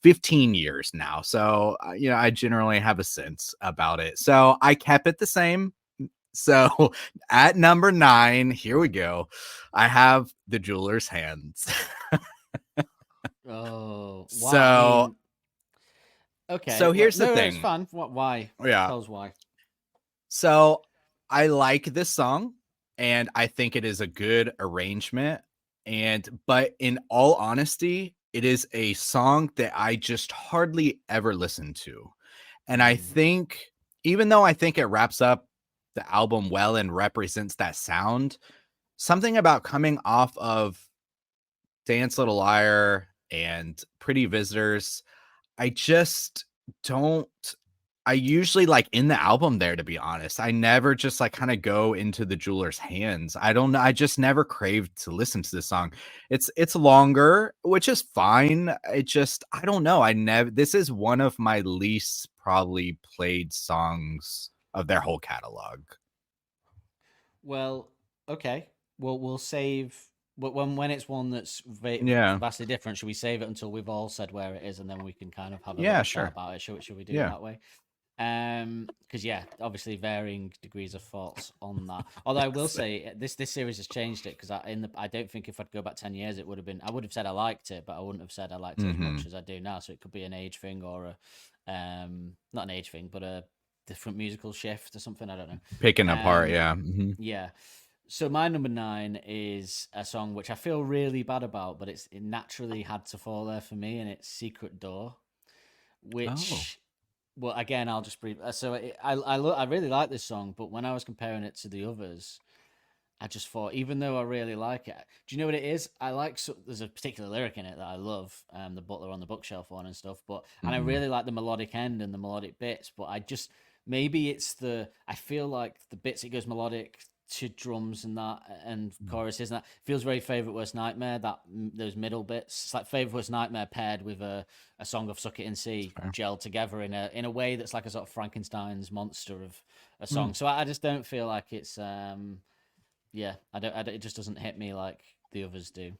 15 years now. So, I generally have a sense about it. So I kept it the same. So at number 9, here we go. I have The Jeweler's Hands. Oh, wow. So... Okay. So here's the thing. It's fun. Why? Yeah. Tell us why. So I like this song, and I think it is a good arrangement. But in all honesty, it is a song that I just hardly ever listen to. And I think, even though I think it wraps up the album well and represents that sound, something about coming off of Dance Little Liar and Pretty Visitors, I just don't. I usually like in the album there, to be honest. I never just like kind of go into The Jeweler's Hands. I don't know. I just never craved to listen to this song. It's longer, which is fine. I don't know. This is one of my least probably played songs of their whole catalog. Well, okay. Well, we'll save. But when it's one that's vastly different, should we save it until we've all said where it is, and then we can kind of have a little chat about it? Should we do it that way? Because obviously varying degrees of thoughts on that. Although I will say this series has changed it, because I don't think if I'd go back 10 years, it would have been, I would have said I liked it, but I wouldn't have said I liked it as much as I do now. So it could be an age thing or not an age thing, but a different musical shift or something. I don't know. Picking apart, yeah. Yeah. So my number 9 is a song which I feel really bad about, but it naturally had to fall there for me, and it's Secret Door which, well, again, I'll just brief. So I really like this song, but when I was comparing it to the others, I just thought, even though I really like it, do you know what it is? I like there's a particular lyric in it that I love, the Butler on the Bookshelf one and stuff. But and I really like the melodic end and the melodic bits. But I just maybe it's I feel like the bits it goes melodic to drums and that and choruses and that feels very Favorite Worst Nightmare. Those middle bits, it's like Favorite Worst Nightmare paired with a song of Suck It and See gelled together in a way that's like a sort of Frankenstein's monster of a song. So I just don't feel like it's yeah, I don't. It just doesn't hit me like the others do,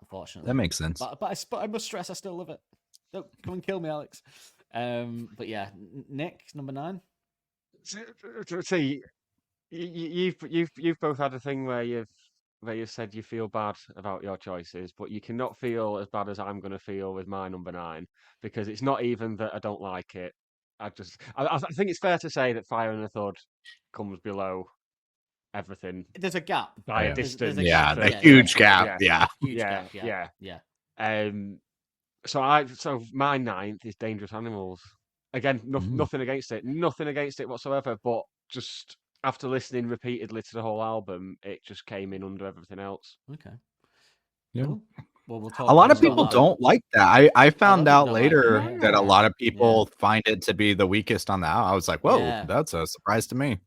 unfortunately. That makes sense. But I must stress, I still love it. Don't come and kill me, Alex. But yeah, Nick, number 9. See, you've both had a thing where you've said you feel bad about your choices, but you cannot feel as bad as I'm going to feel with my number 9 because it's not even that I don't like it. I think it's fair to say that Fire and a Thud comes below everything There's a gap by a There's distance. a Yeah, gap. the huge gap. Yeah. Huge gap. Yeah. So my 9th is Dangerous Animals. Again, nothing against it whatsoever. But just after listening repeatedly to the whole album, it just came in under everything else. Okay. Yeah. Cool. Well, we'll talk. A lot of people don't like that. I found out later like it. that a lot of people find it to be the weakest on the album. I was like, whoa, Yeah. that's a surprise to me.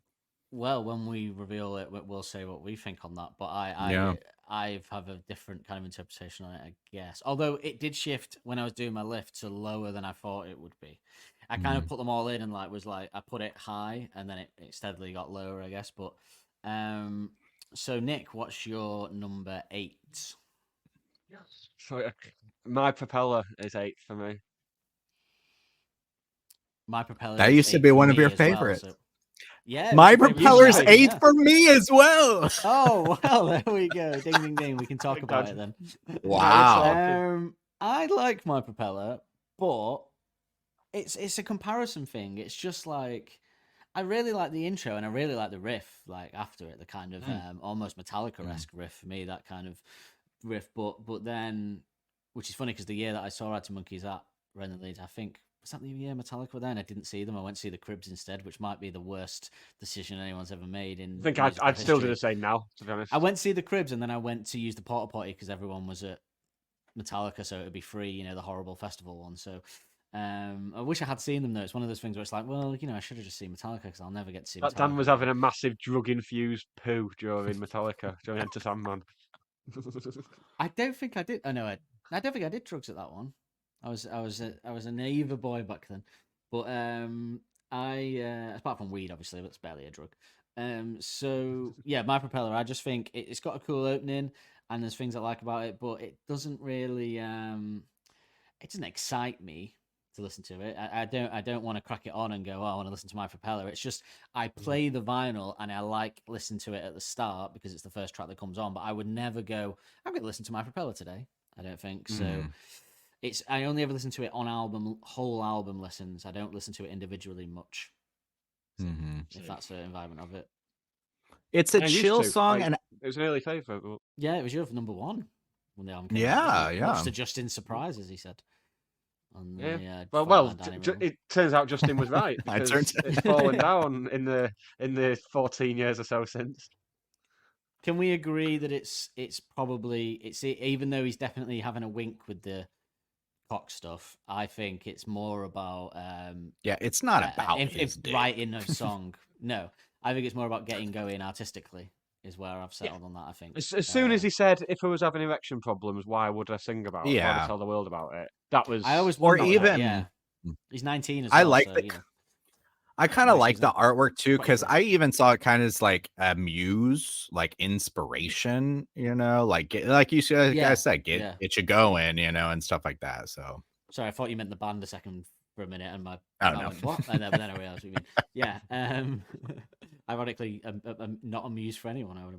Well, when we reveal it, we'll say what we think on that. But I have a different kind of interpretation on it, I guess. Although it did shift when I was doing my lift to lower than I thought it would be. I kind of put them all in and I put it high and then it steadily got lower, I guess. But so Nick, what's your number 8? So My Propeller is 8 for me. My Propeller. That used to be one of your favorites. Well, so... Yeah, My Propeller's 8 for me as well. Oh well, there we go. Ding ding ding. We can talk about it then. Wow. I like My Propeller, but it's a comparison thing. It's just like I really like the intro and I really like the riff, like after it, the kind of almost Metallica-esque riff for me, that kind of riff. But then, which is funny because the year that I saw Arctic Monkeys at Renton Leeds, I think. Was that the year Metallica were there? And I didn't see them. I went to see the Cribs instead, which might be the worst decision anyone's ever made. I think I'd still do the same now, to be honest. I went to see the Cribs and then I went to use the porta potty because everyone was at Metallica, so it would be free, the horrible festival one. So I wish I had seen them though. It's one of those things where it's like, well, I should have just seen Metallica because I'll never get to see Metallica. Dan was having a massive drug-infused poo during Metallica, during Enter Sandman. I don't think I did. Oh no, I don't think I did drugs at that one. I was a naive boy back then. But I apart from weed, obviously, that's barely a drug. So yeah, My Propeller. I just think it's got a cool opening, and there's things I like about it, but it doesn't really it doesn't excite me to listen to it. I don't want to crack it on and go, oh, I want to listen to My Propeller. It's just I play the vinyl and I like listening to it at the start because it's the first track that comes on. But I would never go, I'm going to listen to My Propeller today. I don't think so. I only ever listen to it on whole album listens. I don't listen to it individually much. If that's the environment of it. It's a chill song, and it was an early favourite. But... Yeah, it was your number 1 when the album came out. Yeah. Much to Justin's surprise, as he said. It turns out Justin was right. It's fallen down in the 14 years or so since. Can we agree that it's probably even though he's definitely having a wink with the cock stuff, I think it's more about it's not about writing a song. No, I think it's more about getting going artistically is where I've settled on that. I think as soon as he said, if I was having erection problems, why would I sing about it? Why would I tell the world about it? That was I always or even he's 19 as well. I like I kind of like the artwork too, because I even saw it kind of as like a muse, like inspiration, like you guys said, get you going, and stuff like that. So sorry, I thought you meant the band a second for a minute, and no. Went, what? And then I realized what you mean. Yeah, ironically, I'm not a muse for anyone, I would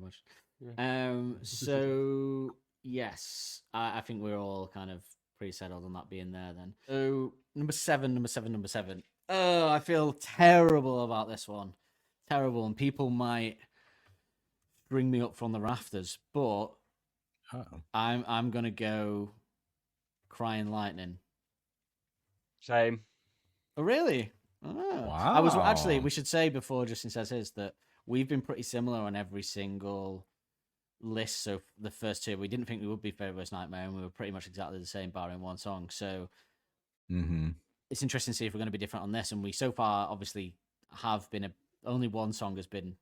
imagine. So yes, I think we're all kind of pretty settled on that being there. Then, so number seven. Oh, I feel terrible about this one. Terrible. And people might bring me up from the rafters, but I'm gonna go Crying Lightning. Same. Oh, really? Oh. I was actually. Wow. We should say before Justin says his that we've been pretty similar on every single list. So the first two, we didn't think we would be Favourite Worst Nightmare, and we were pretty much exactly the same, barring one song. So Mm-hmm. it's interesting to see if we're going to be different on this. And we so far obviously have been only one song has been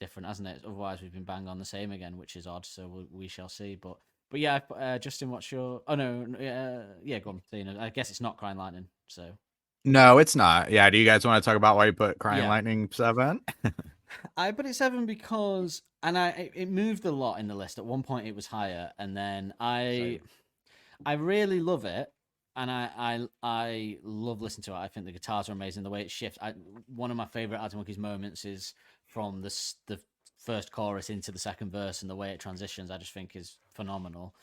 different, hasn't it? Otherwise, we've been bang on the same again, which is odd. So we shall see. But yeah, Justin, what's your? Oh no, yeah, go on. Tina. I guess it's not Crying Lightning. So No, it's not. Yeah. Do you guys want to talk about why you put Crying Yeah. Lightning 7? I put it 7 because, and it moved a lot in the list. At one point, it was higher, and then I really love it, and I love listening to it. I think the guitars are amazing. The way it shifts. One of my favorite Arctic Monkeys moments is from the first chorus into the second verse, and the way it transitions. I just think is phenomenal.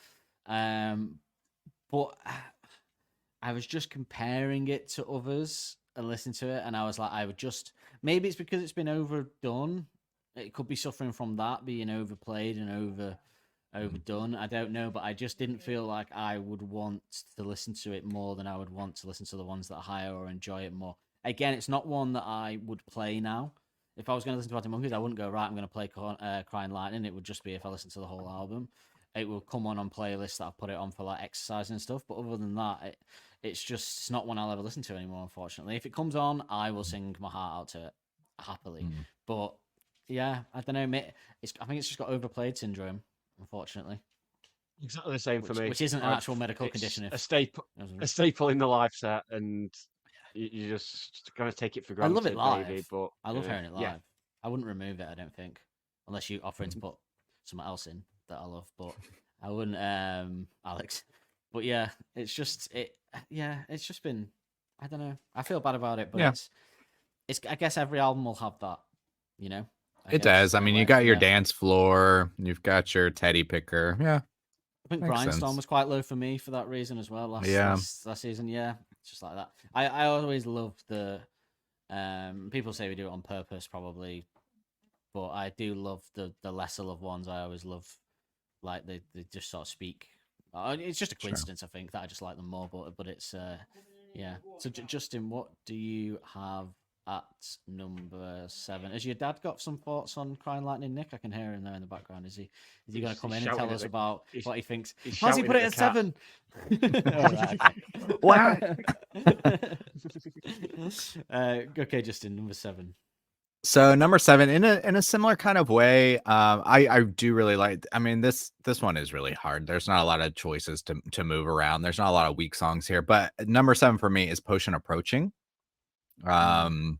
But I was just comparing it to others and listening to it, and I was like, I would just maybe it's because it's been overdone. It could be suffering from that being overplayed and overdone. I don't know, but I just didn't feel like I would want to listen to it more than I would want to listen to the ones that are higher or enjoy it more. Again, it's not one that I would play now. If I was going to listen to Arctic Monkeys, I wouldn't go right. I'm going to play Crying Lightning. It would just be if I listened to the whole album. It will come on playlists that I've put it on for like exercise and stuff. But other than that, it's not one I'll ever listen to anymore. Unfortunately, if it comes on, I will sing my heart out to it happily. But yeah, I don't know. I think it's just got overplayed syndrome. Unfortunately, Exactly the same for me. which isn't an actual medical It's condition. a staple in the live set, and you just kind of take it for I granted. love it live. Maybe, but I love hearing it live. Yeah. I wouldn't remove it. I don't think, unless you offer to put something else in that I love. But I wouldn't, Alex. But yeah, it's just it. Yeah, it's just been. I don't know. I feel bad about it, but Yeah. it's. I guess every album will have that. You know. It does. I mean, you got your dance floor, you've got your teddy picker. Yeah. I think Makes Grindstone sense. was quite low for me for that reason as well. Last season, yeah, just like that. I always love the. People say we do it on purpose, probably, but I do love the lesser loved ones. I always love, like they just sort of speak. It's just a coincidence, I think, that I just like them more. But it's yeah. So Justin, what do you have at number 7? Has your dad got some thoughts on Crying Lightning, Nick? I can hear him there in the background. Is he going to come in and tell us about what he thinks? How's he put it at 7? Wow. Okay, Justin, number 7. So number 7, in a similar kind of way, I do really like. I mean, this one is really hard. There's not a lot of choices to move around. There's not a lot of weak songs here, but number 7 for me is Potion Approaching. And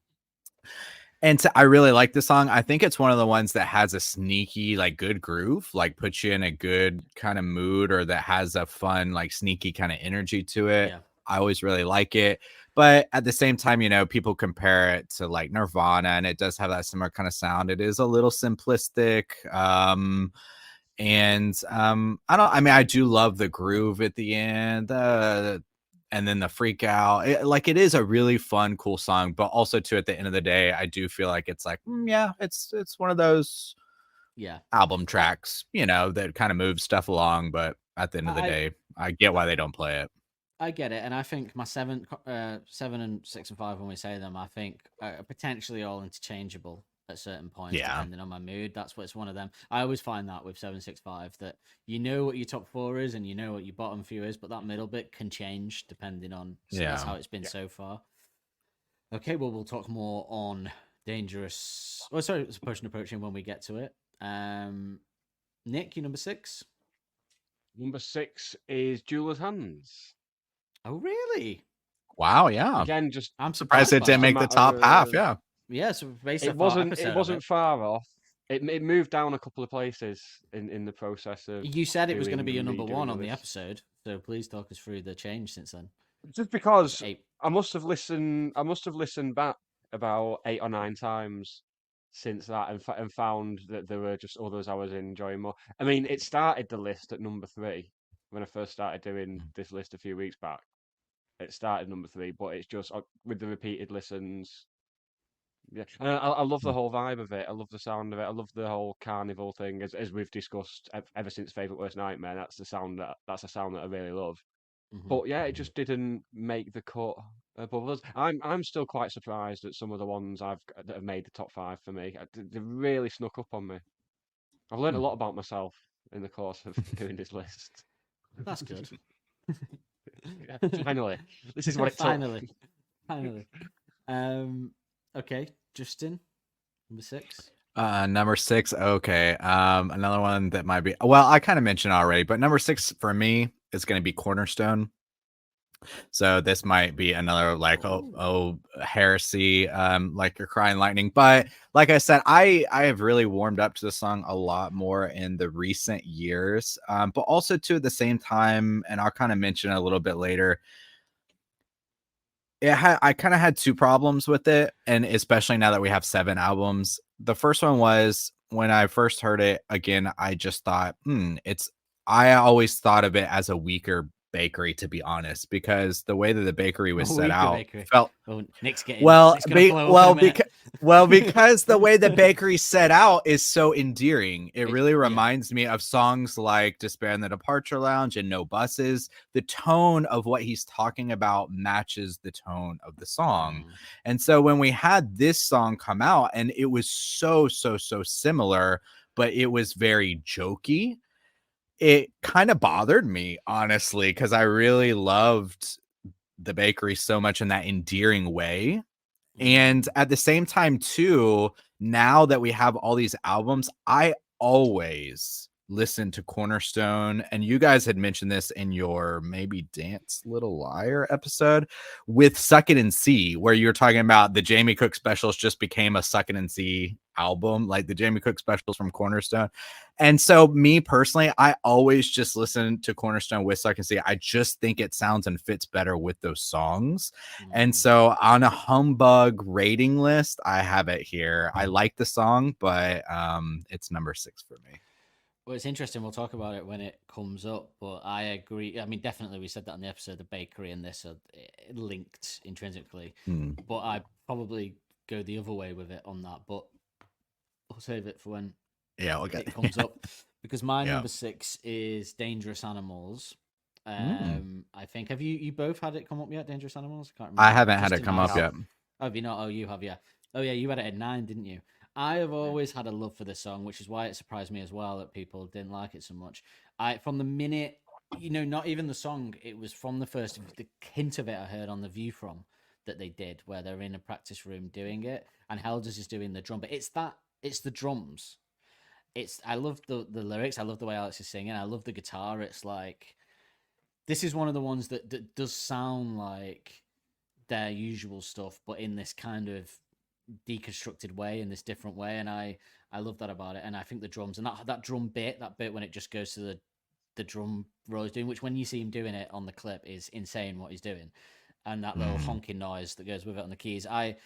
I really like the song. I think it's one of the ones that has a sneaky, like, good groove, like puts you in a good kind of mood, or that has a fun, like, sneaky kind of energy to it. Yeah. I always really like it. But at the same time, you know, people compare it to like Nirvana, and it does have that similar kind of sound. It is a little simplistic. I do love the groove at the end. And then the freak out. It is a really fun, cool song, but also too, at the end of the day, I do feel like it's like, it's one of those album tracks, you know, that kind of moves stuff along. But at the end of the day, I get why they don't play it. I get it, and I think my 7 and 6 and 5, when we say them, I think are potentially all interchangeable at certain points, depending on my mood. That's what's one of them. I always find that with 7, 6, 5, that you know what your top 4 is and you know what your bottom few is, but that middle bit can change depending on. So that's how it's been so far. Okay, well, we'll talk more on Dangerous. Oh, sorry, it's Potion Approaching when we get to it. Nick, you number 6. Number 6 is Jeweler's Hands. Oh, really? Wow, yeah. Again, I'm surprised it didn't make the top half. Yeah. Yeah, so basically, it wasn't far off. It moved down a couple of places in the process of. You said it was going to be your doing number and 1 on the redoing this. episode, so please talk us through the change since then. Just because I must have listened back about 8 or 9 times since that, and found that there were just others I was enjoying more. I mean, it started the list at number 3 when I first started doing this list a few weeks back. It started number 3, but it's just with the repeated listens. Yeah, and I love the whole vibe of it. I love the sound of it. I love the whole carnival thing, as we've discussed ever since Favourite Worst Nightmare. That's a sound that I really love. But yeah, it just didn't make the cut above us. I'm still quite surprised at some of the ones that have made the top 5 for me. They really snuck up on me. I've learned a lot about myself in the course of doing this list. That's good. Yeah, finally, this is what it took. Finally. Okay, Justin, number 6. Number 6. Okay. Another one that might be, well, I kind of mentioned already, but number 6 for me is going to be Cornerstone. So this might be another like heresy, like you're crying lightning. But like I said, I have really warmed up to the song a lot more in the recent years. But also too at the same time, and I'll kind of mention a little bit later. I kind of had 2 problems with it, and especially now that we have 7 albums. The first one was when I first heard it again, I just thought, I always thought of it as a weaker Bakery, to be honest, because the way that the Bakery was set out felt Nick's getting well, well, because the way the Bakery set out is so endearing. It really yeah. reminds me of songs like Despair in the Departure Lounge and No Buses. The tone of what he's talking about matches the tone of the song. And so when we had this song come out, and it was so similar, but it was very jokey, it kind of bothered me, honestly, because I really loved the Bakery so much in that endearing way. And at the same time, too, now that we have all these albums, I always listen to Cornerstone. And you guys had mentioned this in your maybe Dance Little Liar episode with Suck It and See, where you're talking about the Jamie Cook specials just became a Suck It and See album, like the Jamie Cook specials from Cornerstone. And so me personally, I always just listen to Cornerstone with Suck and See. I just think it sounds and fits better with those songs. And so on a Humbug rating list, I have it here. I like the song, but it's number 6 for me. Well, it's interesting. We'll talk about it when it comes up, but I agree. I mean, definitely, we said that on the episode. The Bakery and this are linked intrinsically, but I probably go the other way with it on that. But I'll save it for when it comes up, because my number 6 is Dangerous Animals. I think have you both had it come up yet? Dangerous Animals. I can't remember. I haven't had it come up yet. Oh, have you not? Oh, you have, yeah. Oh, yeah, you had it at 9, didn't you? I have always had a love for this song, which is why it surprised me as well that people didn't like it so much. From the minute, not even the song, it was from the hint of it I heard on The View From that they did, where they're in a practice room doing it, and Helders is doing the drum. But it's the drums. I love the lyrics. I love the way Alex is singing. I love the guitar. It's like, this is one of the ones that does sound like their usual stuff, but in this kind of deconstructed way, in this different way, and I love that about it. And I think the drums and that drum bit, when it just goes to the drum roll he's doing, which when you see him doing it on the clip is insane what he's doing, and that little honking noise that goes with it on the keys, I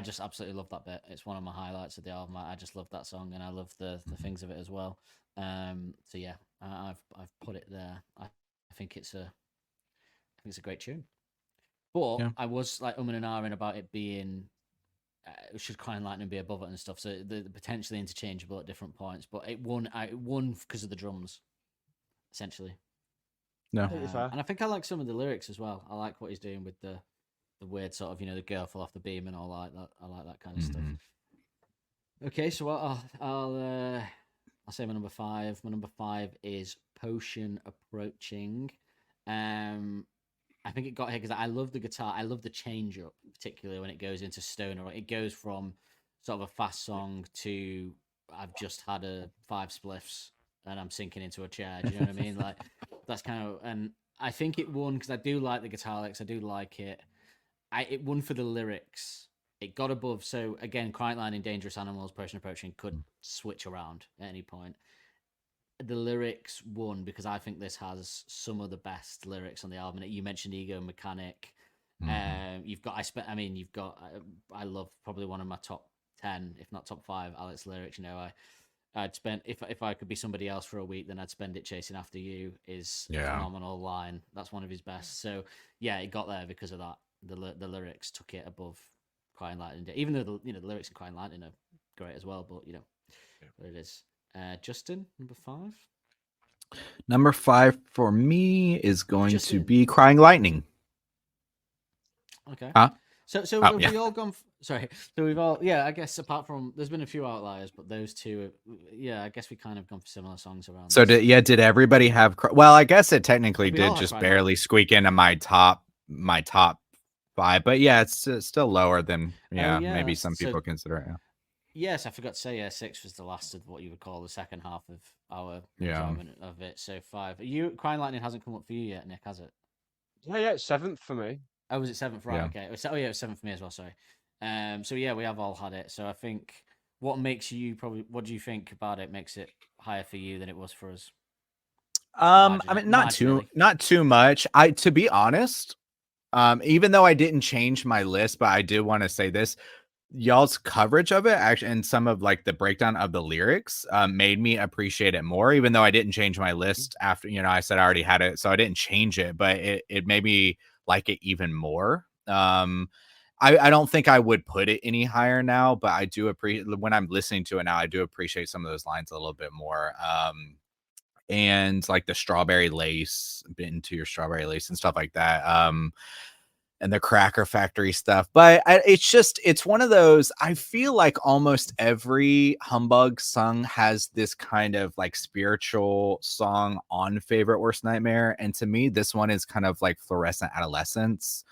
just absolutely love that bit. It's one of my highlights of the album. I just love that song, and I love the things of it as well. So yeah, I've put it there. I think it's a great tune, but I was like and ahhing about it being should Crying Lightning be above it and stuff, so they're potentially interchangeable at different points, but it won because of the drums, essentially. No. And I think I like some of the lyrics as well. I like what he's doing with the weird sort of, the girl fell off the beam and all like that. I like that kind of stuff. Okay, so I'll say my number 5. My number 5 is Potion Approaching. I think it got here because I love the guitar. I love the change up, particularly when it goes into stoner. It goes from sort of a fast song to I've just had 5 spliffs and I'm sinking into a chair. Do you know what I mean? Like, that's kind of, and I think it won because I do like the guitar licks. I do like it. It won for the lyrics. It got above. So again, Crying Lightning, Dangerous Animals, Potion Approaching could switch around at any point. The lyrics won because I think this has some of the best lyrics on the album. You mentioned Ego Mechanic. You've got I love probably one of my top 10, if not top 5, Alex lyrics. I'd spend if I could be somebody else for a week, then I'd spend it chasing after you. Is a phenomenal line. That's one of his best. So yeah, it got there because of that. The lyrics took it above Crying Lightning, even though the lyrics in Crying Lightning are great as well. But what it is. Justin, number 5. Number 5 for me is going to be Crying Lightning. Okay. Huh? So Oh, have yeah. we all gone? Sorry. So we've all, yeah. I guess apart from there's been a few outliers, but those two, yeah. I guess we kind of gone for similar songs around. So this. did everybody have? Well, I guess it technically We all did had just Cry barely Lightning. squeak into my top 5, but yeah, it's still lower than maybe some so- people consider it. Yes, I forgot to say, 6 was the last of what you would call the second half of our Yeah. enjoyment of it. So 5. Crying Lightning hasn't come up for you yet, Nick, has it? Yeah, it's 7th for me. Oh, was it 7th? Right, Yeah. okay. It was 7th for me as well, sorry. So yeah, we have all had it. So I think what makes you what do you think about it makes it higher for you than it was for us? I mean, not too much. To be honest, even though I didn't change my list, but I did want to say this. Y'all's coverage of it actually, and some of like the breakdown of the lyrics made me appreciate it more, even though I didn't change my list after, I said I already had it, so I didn't change it, but it made me like it even more. I don't think I would put it any higher now, but I do appreciate when I'm listening to it now, I do appreciate some of those lines a little bit more. And like the strawberry lace, bitten to your strawberry lace and stuff like that. And the Cracker Factory stuff. But it's one of those, I feel like almost every Humbug song has this kind of like spiritual song on Favorite Worst Nightmare. And to me, this one is kind of like Fluorescent Adolescence.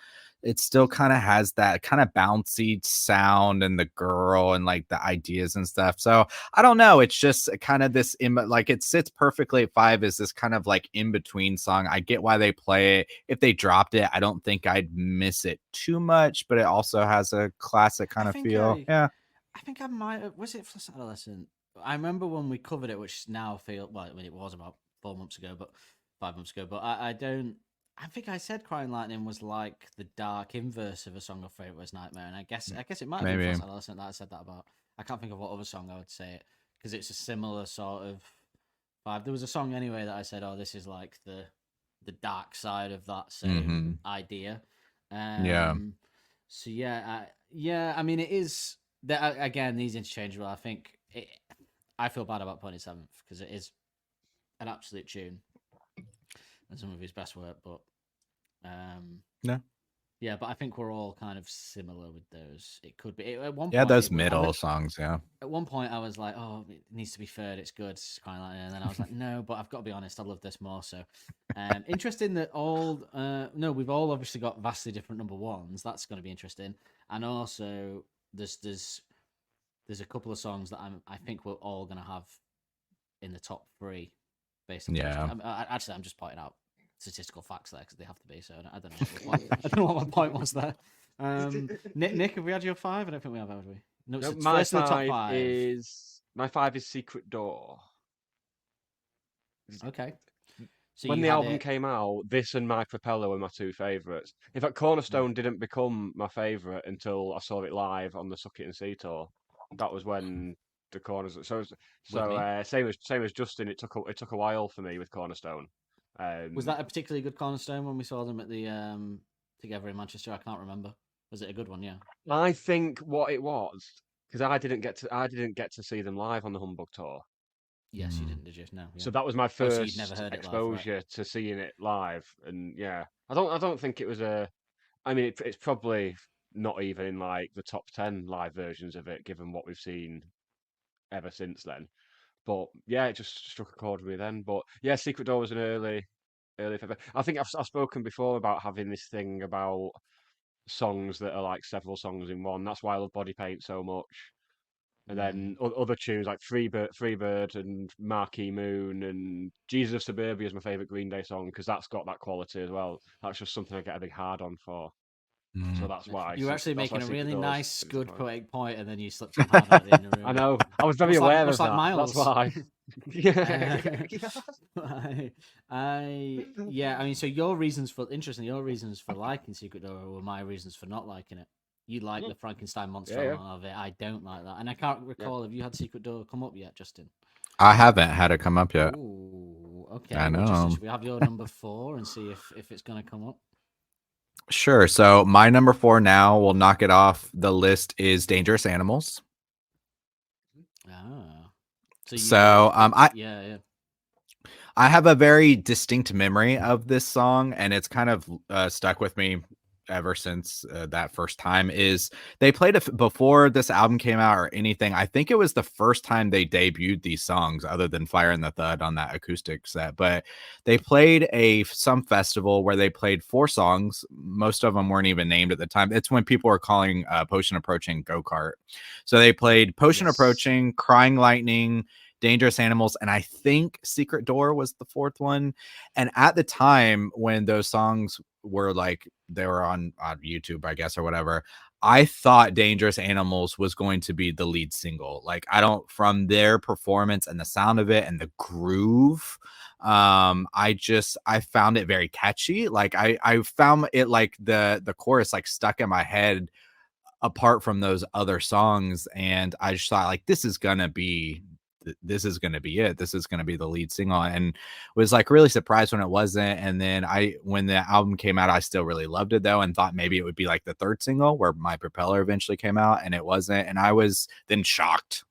It still kind of has that kind of bouncy sound and the girl and like the ideas and stuff. So I don't know. It's just kind of this like it sits perfectly at 5 as this kind of like in between song. I get why they play it. If they dropped it, I don't think I'd miss it too much, but it also has a classic kind of feel. Yeah. I think I might have, was it Fluorescent Adolescent? I remember when we covered it, which now I mean, it was about 4 months ago, but 5 months ago, but I think I said Crying Lightning was like the dark inverse of a song of Favorite Worst Nightmare, and I guess it might be Fluorescent Adolescent that I said that about. I can't think of what other song I would say it, because it's a similar sort of vibe. There was a song anyway that I said, oh, this is like the dark side of that same idea. Yeah. So yeah, I mean, it is that again, these interchangeable. I think I feel bad about putting it 7th because it is an absolute tune and some of his best work, but yeah, but I think we're all kind of similar with those. It could be at one point. Yeah, those middle songs. Yeah. At one point, I was like, "Oh, it needs to be third. It's good." It's Crying Lightning, and then I was like, "No," but I've got to be honest. I love this more. So, interesting that we've all obviously got vastly different number ones. That's going to be interesting, and also there's a couple of songs that I think we're all going to have in the top 3 based on. Actually, I'm just pointing out statistical facts there because they have to be. So I don't know. I don't know what my point was there. Nick, have we had your 5? I don't think we have we? No, No, it's my first in the top 5 5. my 5 is Secret Door. Okay. So when the album came out, this and My Propeller were my 2 favourites. In fact, Cornerstone didn't become my favourite until I saw it live on the Suck It and See tour. That was when the Corners. So same as Justin. It took a while for me with Cornerstone. Was that a particularly good Cornerstone when we saw them at the together in Manchester? I can't remember. Was it a good one? Yeah. I think what it was, because I didn't get to see them live on the Humbug tour. Yes, you didn't, did you? No. Yeah. So that was my first so you'd never heard exposure it live, right? to seeing it live, and yeah, I don't think it was a. I mean, it's probably not even in like the top 10 live versions of it, given what we've seen ever since then. But yeah, it just struck a chord with me then. But yeah, Secret Door was an early favorite. I think I've spoken before about having this thing about songs that are like several songs in one. That's why I love Body Paint so much. And then other tunes like Freebird and Marquee Moon and Jesus of Suburbia is my favourite Green Day song because that's got that quality as well. That's just something I get a big hard on for. So that's why. You were actually making a really nice, good poetic point, and then you slipped your hand out in the room. I know. I was very aware of that. Like Miles. That's why. I mean, so your reasons for liking Secret Door were my reasons for not liking it. You like the Frankenstein monster of it. I don't like that, and I can't recall. Have you had Secret Door come up yet, Justin? I haven't had it come up yet. Ooh, okay. I know. Well, Justin, should we have your number 4 and see if it's going to come up? Sure. So my number 4 now, we'll knock it off the list, is Dangerous Animals. I have a very distinct memory of this song, and it's kind of stuck with me ever since that first time is they played it before this album came out or anything. I think it was the first time they debuted these songs other than Fire and the Thud on that acoustic set, but they played some festival where they played 4 songs. Most of them weren't even named at the time. It's when people were calling Potion Approaching Go-Kart. So they played Potion Approaching, Crying Lightning, Dangerous Animals, and I think Secret Door was the 4th one. And at the time when those songs were like, they were on YouTube, I guess, or whatever, I thought Dangerous Animals was going to be the lead single. Like, from their performance and the sound of it and the groove, I found it very catchy. Like I found it like the chorus like stuck in my head apart from those other songs, and I just thought like this is gonna be it. This is going to be the lead single, and was like really surprised when it wasn't. And then when the album came out, I still really loved it though, and thought maybe it would be like the 3rd single where My Propeller eventually came out, and it wasn't. And I was then shocked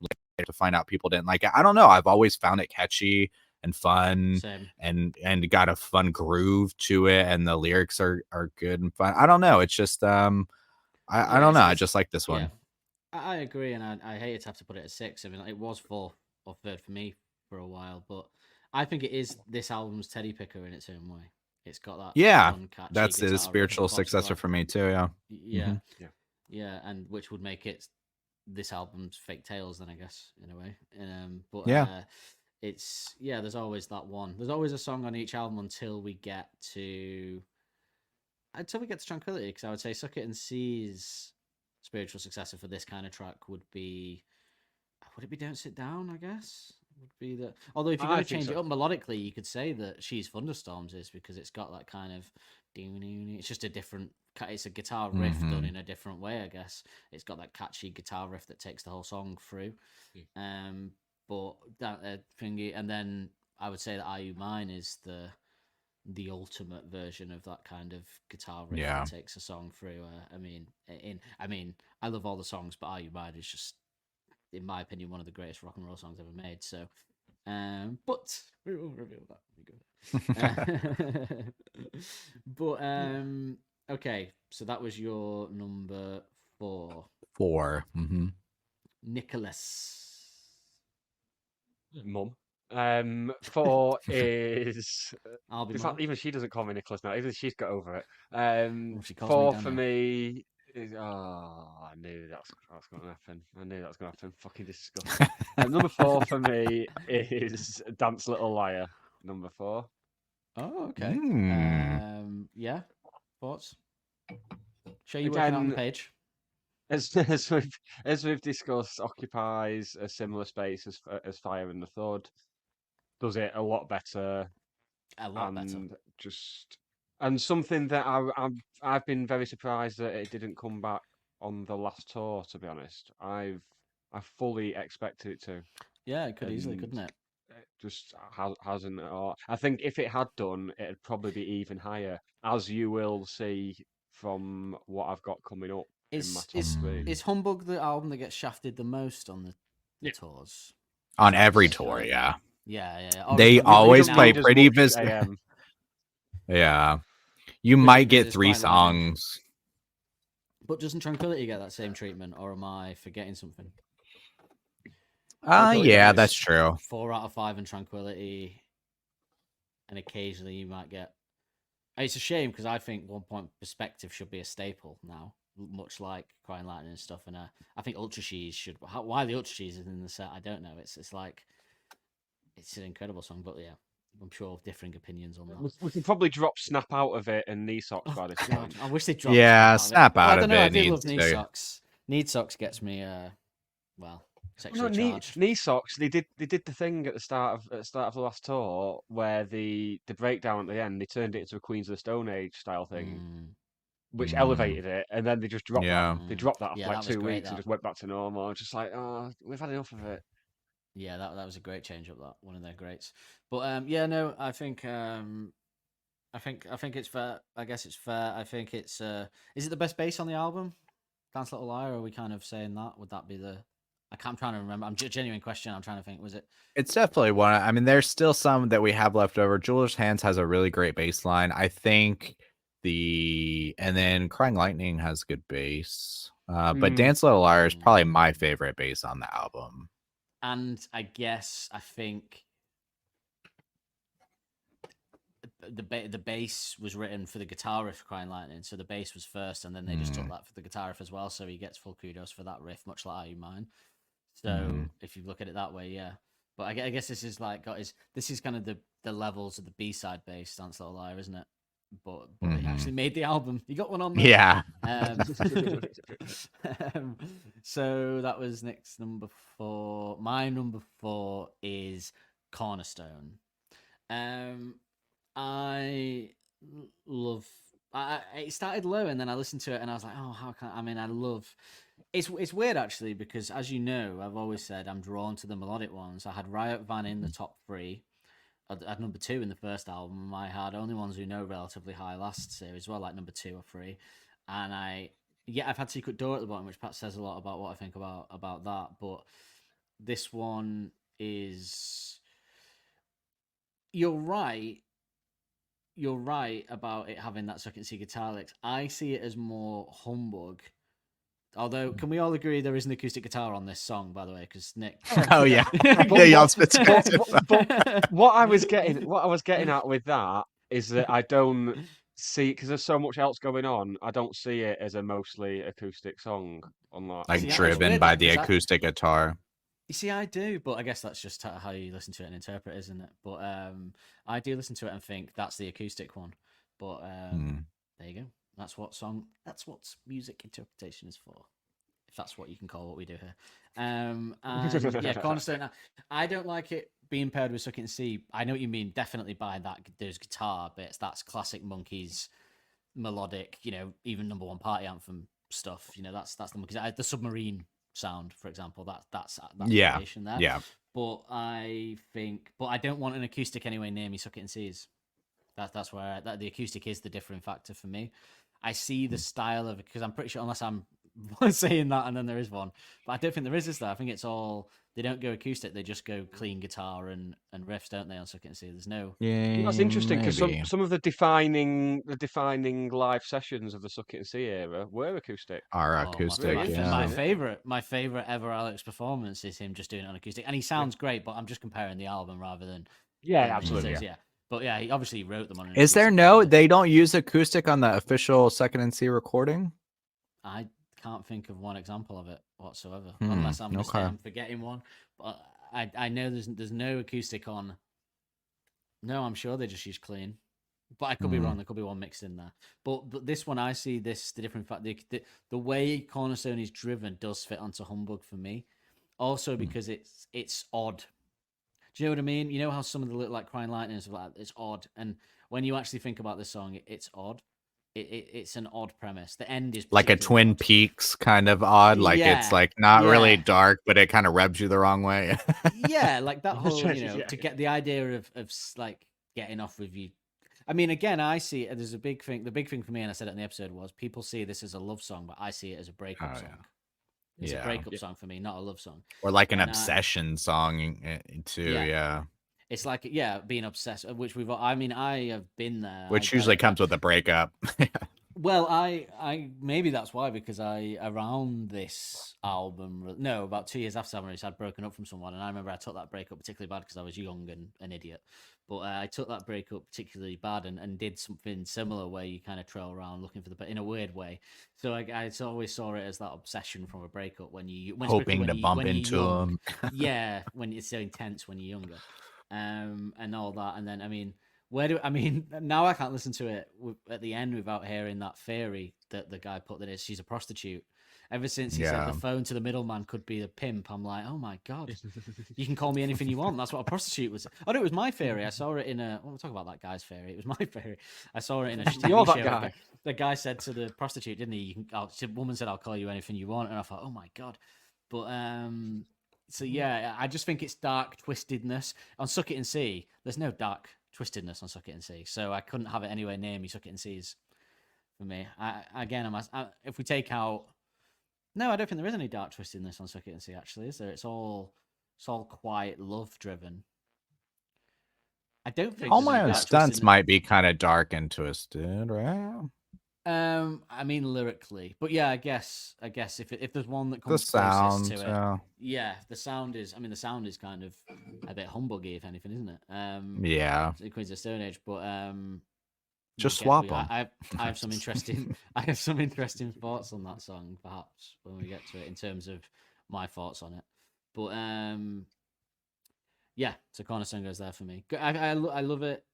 to find out people didn't like it. I don't know. I've always found it catchy and fun. Same. and got a fun groove to it, and the lyrics are good and fun. I don't know. It's just I don't know. I just like this one. Yeah. I agree, and I hate to have to put it at 6. I mean, it was 4th or 3rd for me for a while, but I think it is this album's Teddy Picker in its own way. It's got that fun, catchy that's guitar his spiritual successor for me too. Yeah, and which would make it this album's Fake Tales then, I guess, in a way. But it's there's always that one. There's always a song on each album until we get to Tranquility, because I would say Suck It and See's spiritual successor for this kind of track would it be Don't Sit Down, I guess? Would be the although if you're going to change it up melodically, you could say that She's Thunderstorms is, because it's got that kind of it's just a different, it's a guitar riff done in a different way, I guess. It's got that catchy guitar riff that takes the whole song through. But that thingy, and then I would say that Are You Mine is the ultimate version of that kind of guitar riff that takes a song through. I mean, I love all the songs, but Are You Mine is just, in my opinion, one of the greatest rock and roll songs ever made. So, but we will reveal that. Okay, so that was your number 4. 4. Nicholas. Mum. 4 is. I'll be in fact, even she doesn't call me Nicholas now. Even she's got over it. She calls 4 me for Daniel. me is. Oh, I knew that's going to happen. Fucking disgusting. Number 4 for me is Dance Little Liar. Number 4. Oh, okay. Yeah. Thoughts? Show you Again, working on the page. As we've discussed, occupies a similar space as Fire and the Thud. Does it a lot better. A lot better. And something that I've been very surprised that it didn't come back on the last tour. To be honest, I fully expected it to. Yeah, it could easily, couldn't it? It just hasn't. Or I think if it had done, it'd probably be even higher, as you will see from what I've got coming up. Is Humbug the album that gets shafted the most on the tours? On every tour, yeah. Yeah. They always play pretty busy. Yeah. You might get 3 songs. But doesn't Tranquility get that same treatment, or am I forgetting something? Yeah, that's true. 4 out of 5 in Tranquility, and occasionally you might get. It's a shame, because I think 1 Point Perspective should be a staple now, much like Crying Lightning and stuff. And I think Ultra Cheese should. Why the Ultra Cheese is in the set, I don't know. It's like, it's an incredible song, but yeah, I'm sure differing opinions on that. We can probably drop Snap out of it and Knee Socks by this point. I wish they dropped. Yeah, Snap out of it. I do love Knee Socks. Knee Socks gets me. Sexually charged. Knee Socks. They did the thing at the start of the last tour where the breakdown at the end, they turned it into a Queens of the Stone Age style thing, which elevated it, and then they just dropped that. They dropped that after like 2 weeks and just went back to normal. I was just like, oh, we've had enough of it. Yeah, that was a great change up. That one of their greats. But I think it's fair. I guess it's fair. I think it's. Is it the best bass on the album? Dance Little Liar. Or are we kind of saying that? Would that be the? I'm trying to remember. I'm genuine question. I'm trying to think. Was it? It's definitely one. I mean, there's still some that we have left over. Jeweler's Hands has a really great bass line. I think And then Crying Lightning has good bass. But Mm. Dance Little Liar is probably my favorite bass on the album. And I think the bass was written for the guitar riff for Crying Lightning, so the bass was first, and then they just took that for the guitar riff as well. So he gets full kudos for that riff, much like Are You Mine. So if you look at it that way, yeah. But I guess this is like this is kind of the levels of the B-side bass, Dance Little Liar, isn't it? But he actually made the album. You got one on there. Yeah. So that was Nick's number 4. My number 4 is Cornerstone. I love. It started low, and then I listened to it, and I was like, "Oh, how can I love." It's weird actually because, as you know, I've always said I'm drawn to the melodic ones. I had Riot Van in the top 3. I had number 2 in the first album. I had Only Ones Who Know relatively high last series, well, like number 2 or 3. And I've had Secret Door at the bottom, which perhaps says a lot about what I think about that. But this one is. You're right about it having that second C guitar licks. I see it as more Humbug. Although, can we all agree there is an acoustic guitar on this song, by the way? Because Nick. Oh yeah, but what I was getting at with that is that I don't see, because there's so much else going on. I don't see it as a mostly acoustic song. Unlike like driven by the acoustic guitar. You see, I do, but I guess that's just how you listen to it and interpret, isn't it? But I do listen to it and think that's the acoustic one. But there you go. That's what music interpretation is for, if that's what you can call what we do here. And yeah, Cornerstone. I don't like it being paired with Suck It and See. I know what you mean. Definitely by that, those guitar bits. That's classic Monkees melodic. Even number 1 Party Anthem stuff. That's the Monkees. The submarine sound, for example. That's variation there. Yeah. But I don't want an acoustic anyway near me. Suck It and See's. That's where the acoustic is the differing factor for me. I see the style of it because I'm pretty sure, unless I'm saying that and then there is one, but I don't think there is there. I think it's all, they don't go acoustic, they just go clean guitar and riffs, don't they, on Suck It and See? There's no. Yeah, that's interesting because some of the defining live sessions of the Suck It and See era were acoustic. Acoustic. My favorite ever Alex performance is him just doing it on acoustic, and he sounds great. But I'm just comparing the album rather than. Yeah, absolutely. Yeah. But yeah, he obviously wrote them on. Is there they don't use acoustic on the official Second and C recording? I can't think of one example of it whatsoever, unless I'm I'm forgetting one. But I know there's no acoustic on. No, I'm sure they just use clean. But I could be wrong. There could be one mixed in there. But this one, I see the different fact. The way Cornerstone is driven does fit onto Humbug for me. Also because it's odd. Do you know what I mean? You know how some of the look like Crying Lightning and stuff like that, it's odd. And when you actually think about this song, it's odd. It's an odd premise. The end is like a Twin Peaks kind of odd. Like it's like not really dark, but it kind of rubs you the wrong way. Yeah, like that whole, to get the idea of like getting off with you. I mean, again, I see it. There's a big thing. The big thing for me, and I said it in the episode, was people see this as a love song, but I see it as a breakup song. Yeah. It's a breakup song for me, not a love song. Or like an obsession song too. Yeah. It's like, being obsessed, which I have been there. Which usually comes with a breakup. Well, I maybe that's why, because around this album, about 2 years after I had broken up from someone, and I remember I took that breakup particularly bad because I was young and an idiot. But I took that breakup particularly bad and did something similar where you kind of trail around looking for in a weird way. So I always saw it as that obsession from a breakup when hoping to bump into them. Yeah, when it's so intense when you're younger, and all that. And then now I can't listen to it at the end without hearing that theory that the guy put that she's a prostitute. Ever since he said the phone to the middleman could be a pimp, I'm like, oh my God, you can call me anything you want. That's what a prostitute was. Oh, no, it was my theory. I saw it in we'll talk about that guy's theory. It was my theory. I saw it in a You're that show. guy. The guy said to the prostitute, didn't he? The woman said, I'll call you anything you want. And I thought, oh my God. But, so yeah, I just think it's dark twistedness. On Suck It and See, there's no dark twistedness on Suck It and See. So I couldn't have it anywhere near me. Suck It and See's for me. If we take out, no, I don't think there is any dark twistedness on Suck It and See, actually, is there? It's all quiet, love driven. I don't think All there's My any Own dark Stunts twisted- might be kind of dark and twisted, right? I mean lyrically, but yeah, I guess if there's one that The comes sound, closest to it, yeah, the sound is. I mean, the sound is kind of a bit humbuggy, if anything, isn't it? yeah. Queens of Stone Age, but Just swap them. I have some interesting I have some interesting thoughts on that song, perhaps when we get to it in terms of my thoughts on it. But yeah, so Cornerstone goes there for me. I love it.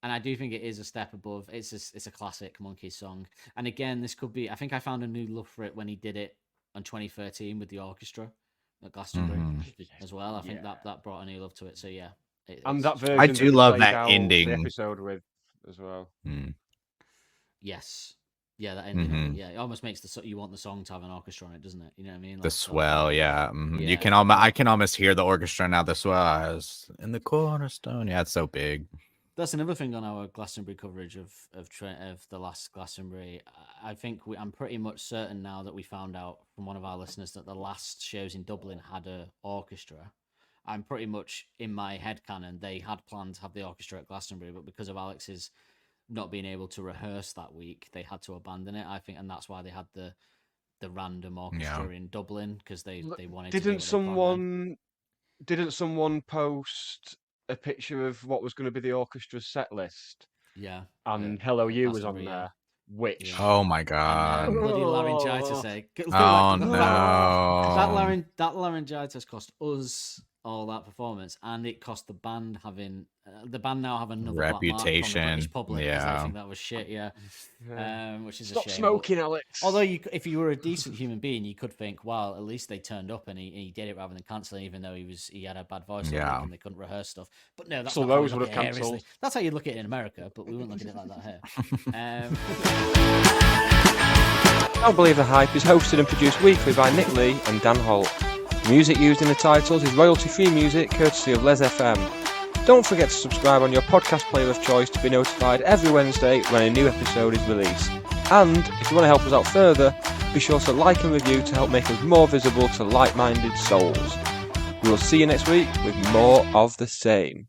And I do think it is a step above. It's a classic Monkeys song. And again, this could be. I think I found a new love for it when he did it in 2013 with the orchestra at Glastonbury as well. I think that brought a new love to it. So yeah, And that version I do they love played that out ending. the episode with as well. Yes, yeah, that ending. Yeah, it almost makes you want the song to have an orchestra on it, doesn't it? You know what I mean? The swell, yeah. Yeah, You can I can almost hear the orchestra now. The swell is in the cornerstone. Yeah, it's so big. That's another thing on our Glastonbury coverage of the last Glastonbury. I think I'm pretty much certain now that we found out from one of our listeners that the last shows in Dublin had a orchestra. I'm pretty much in my head canon they had planned to have the orchestra at Glastonbury, but because of Alex's not being able to rehearse that week, they had to abandon it. I think, and that's why they had the random orchestra in Dublin because they wanted. Didn't someone post a picture of what was going to be the orchestra's set list? Yeah. And Hello You was on there. Which oh my god, and, bloody laryngitis! Oh no, that laryngitis cost us all that performance, and it cost the band having now have another reputation. Black mark from the British public, yeah, I think that was shit. Yeah, which is stop a shame. smoking, Alex. Although if you were a decent human being, you could think, well, at least they turned up and he did it rather than cancelling, even though he had a bad voice and they couldn't rehearse stuff. But no, that's so not those how we would look have at it here, cancelled. That's how you look at it in America, but we wouldn't look at it like that here. Don't Believe the Hype is hosted and produced weekly by Nick Lee and Dan Holt. The music used in the titles is royalty-free music courtesy of Les FM. Don't forget to subscribe on your podcast player of choice to be notified every Wednesday when a new episode is released. And if you want to help us out further, be sure to like and review to help make us more visible to like-minded souls. We will see you next week with more of the same.